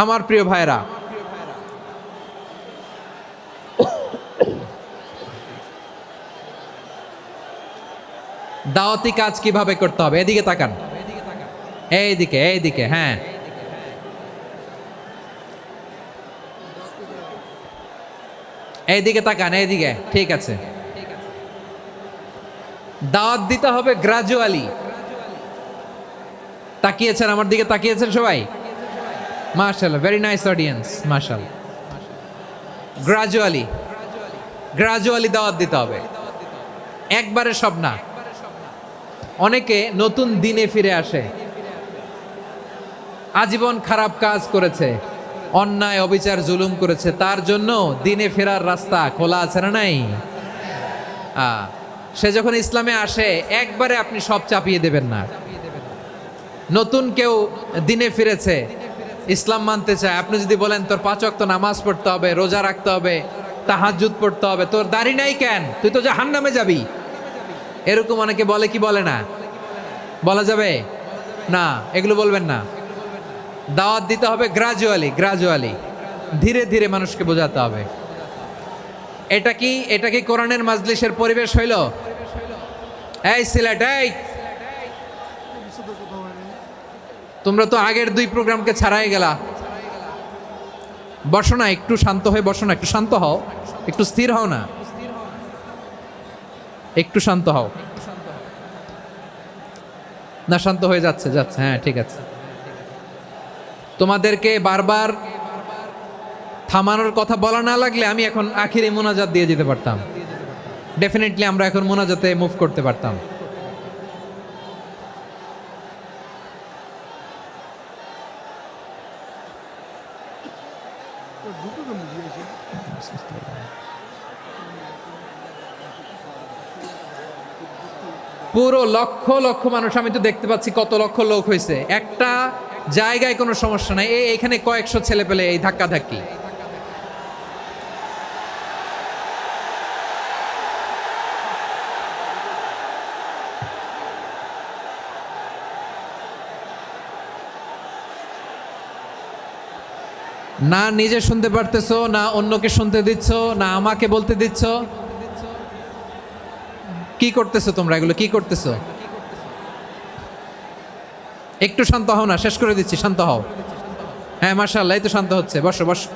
আমার প্রিয় ভাইরা, দাওয়াতি কাজ কিভাবে করতে হবে এদিকে তাকান। এইদিকে, হ্যাঁ এইদিকে তাকান, এইদিকে। ঠিক আছে, দাওয়াত দিতে হবে গ্রাজুয়ালি। তাকিয়েছেন আমার দিকে, তাকিয়েছেন সবাই? মাশাআল্লাহ, ভেরি নাইস অডিয়েন্স, মাশাআল্লাহ। গ্রাজুয়ালি দাওয়াত দিতে হবে, একবারে সব না। অনেকে নতুন দিনে ফিরে আসে, আজীবন খারাপ কাজ করেছে, অন্যায় অবিচার জুলুম করেছে, তার জন্য দিনে ফেরার রাস্তা খোলা আছে না নাই? সে যখন ইসলামে আসে একবারে আপনি সব চাপিয়ে দেবেন না। নতুন কেউ দিনে ফিরেছে, ইসলাম মানতে চায়, আপনি যদি বলেন তোর 5 ওয়াক্ত নামাজ পড়তে হবে, রোজা রাখতে হবে, তাহাজ্জুদ পড়তে হবে, তোর দাড়ি নাই কেন, তুই তো জাহান্নামে যাবি, এরকম অনেকে বলে কি বলে না? বলা যাবে না, এগুলো বলবেন না। দাওয়াত দিতে হবে গ্রাজুয়ালি, ধীরে ধীরে মানুষকে বোঝাতে হবে। এটা কি কোরআনের মাজলিসের পরিবেশ হইল? এই সিলেট, এই তোমরা তো আগের 2 প্রোগ্রামকে ছাড়াই গেলা। বসো না, একটু শান্ত হয়ে বসো না, একটু শান্ত হও, একটু স্থির হও না, একটু শান্ত হও না। শান্ত হয়ে যাচ্ছে, হ্যাঁ ঠিক আছে। তোমাদেরকে বারবার থামানোর কথা বলা না লাগলে আমি এখন আখিরি মোনাজাত দিয়ে যেতে পারতাম। ডেফিনেটলি আমরা এখন মোনাজাতে মুভ করতে পারতাম। পুরো লক্ষ লক্ষ মানুষ, আমি তো দেখতে পাচ্ছি কত লক্ষ লোক হয়েছে একটা জায়গায়, কোনো সমস্যা নাই। এখানে কয়েকশো ছেলে পেলে এই ধাক্কা ধাক্কি। না নিজে শুনতে পারতেছো, না অন্যকে শুনতে দিচ্ছ, না আমাকে বলতে দিচ্ছ। কি করতেছো তোমরা, এগুলো কি করতেছো? একটু শান্ত হও না, শেষ করে দিচ্ছি, শান্ত হও। হ্যাঁ মাশাআল্লাহ, এই তো শান্ত হচ্ছে। বসো বসো।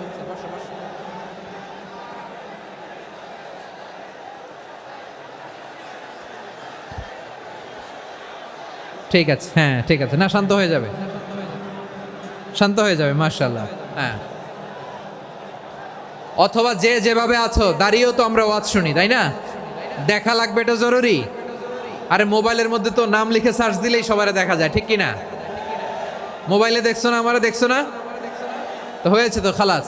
ঠিক আছে, হ্যাঁ ঠিক আছে, না শান্ত হয়ে যাবে, শান্ত হয়ে যাবে মাশাআল্লাহ। হ্যাঁ, অথবা যে যেভাবে আছো দাঁড়িয়েও তো আমরা ওয়াজ শুনি, তাই না? দেখা লাগবে, এটা জরুরি। আরে মোবাইলের মধ্যে তো নাম লিখে সার্চ দিলেই সবারে দেখা যায়, ঠিক কি না? মোবাইলে দেখছো না, আমারে দেখছো না, তো হয়েছে তো, খালাস।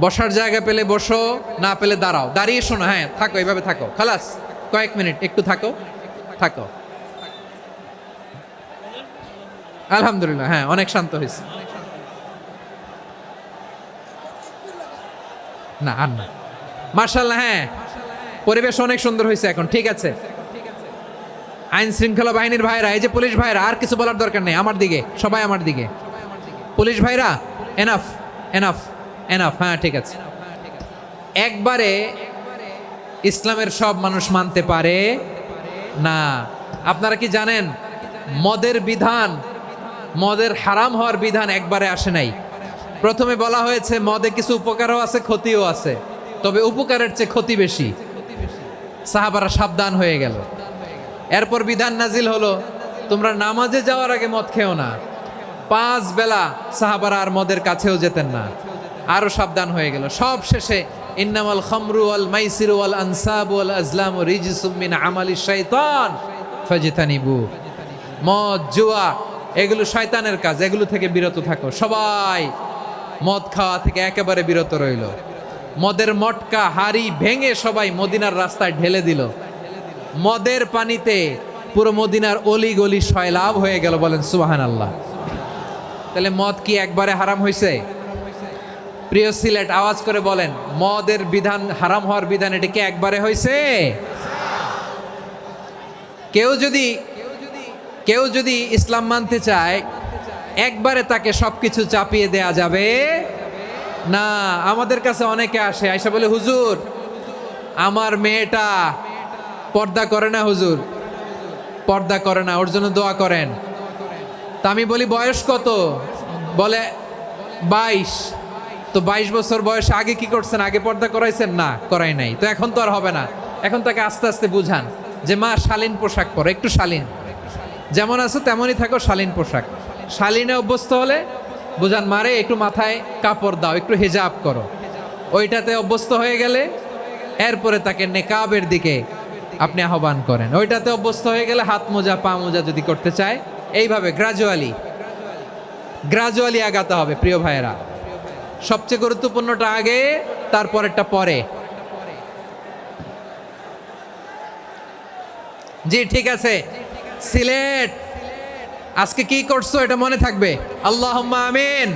বসার জায়গা পেলে বসো, না পেলে দাঁড়াও, দাঁড়িয়ে শোনো। হ্যাঁ থাকো, এইভাবে থাকো, খালাস। কয়েক মিনিট একটু থাকো, থাকো। আলহামদুলিল্লাহ, হ্যাঁ অনেক শান্ত হয়েছে। না আর না, মার্শাল্লাহ, হ্যাঁ পরিবেশ অনেক সুন্দর হয়েছে এখন, ঠিক আছে। আইন শৃঙ্খলা বাহিনীর ভাইরা, এই যে পুলিশ ভাইরা, আর কিছু বলার দরকার নেই, আমার দিকে সবাই, আমার দিকে। পুলিশ ভাইরা এনাফ, এনাফ, এনাফ, হ্যাঁ ঠিক আছে। একবারে ইসলামের সব মানুষ মানতে পারে না। আপনারা কি জানেন মদের বিধান, মদের হারাম হওয়ার বিধান একবারে আসে নাই। প্রথমে বলা হয়েছে মদে কিছু উপকারও আছে, ক্ষতিও আছে, তবে উপকারের চেয়ে ক্ষতি বেশি। সাহাবারা সাবধান হয়ে গেল। এরপর বিধান নাজিল হলো, তোমরা নামাজে যাওয়ার আগে মদ খেও না। 5 বেলা সাহাবারা আর মদের কাছেও যেতেন না, আরো সাবধান হয়ে গেল। সব শেষে ইন্নামাল খামরু ওয়াল মাইসিরু ওয়াল আনসাবু ওয়াল আজলামু রিজসুম মিন আমালিশ শাইতান ফাজতানিবু। মদ, জুয়া এগুলো শয়তানের কাজ, এগুলো থেকে বিরত থাকো। সবাই মদ খাওয়া থেকে একেবারে বিরত রইল। মদের মটকা হাড়ি ভেঙে সবাই মদিনার রাস্তায় ঢেলে দিল। মদের পানিতে পুরো মদিনার অলি গলি সয়লাভ হয়ে গেল, বলেন সুবহানাল্লাহ। তাহলে মদ কি একবারে হারাম হয়েছে? প্রিয় সিলেট, আওয়াজ করে বলেন, মদের বিধান, হারাম হওয়ার বিধান, এটা কি একবারে হয়েছে? কেউ যদি ইসলাম মানতে চায় একবারে তাকে সবকিছু চাপিয়ে দেয়া যাবে না। আমাদের কাছে অনেকে আসে, আয়সা বলে, হুজুর আমার মেয়েটা পর্দা করে না, হুজুর পর্দা করে না, ওর জন্য দোয়া করেন। তা আমি বলি বয়স কত? বলে 22। তো 22 বছর বয়সে আগে কি করছেন? আগে পর্দা করাইছেন? না, করাই নাই। তো এখন তো আর হবে না। এখন তাকে আস্তে আস্তে বুঝান যে মা শালীন পোশাক পরো, একটু শালীন, যেমন আছো তেমনই থাকো, শালীন পোশাক। শালীনে অভ্যস্ত হলে বুঝান, মারে একটু মাথায় কাপড় দাও, একটু হিজাব করো। ওইটাতে অভ্যস্ত হয়ে গেলে এরপরে তাকে নেকাবের দিকে আপনি আহ্বান করেন। ওইটাতে অভ্যস্ত হয়ে গেলে হাত মোজা, পা মোজা যদি করতে চায়, এইভাবে গ্রাজুয়ালি আগাতে হবে প্রিয় ভাইয়েরা। সবচেয়ে গুরুত্বপূর্ণটা আগে, তারপরেরটা পরে। জি ঠিক আছে। সিলেট আজকে কি করছো এটা মনে থাকবে। আল্লাহুম্মা আমিন।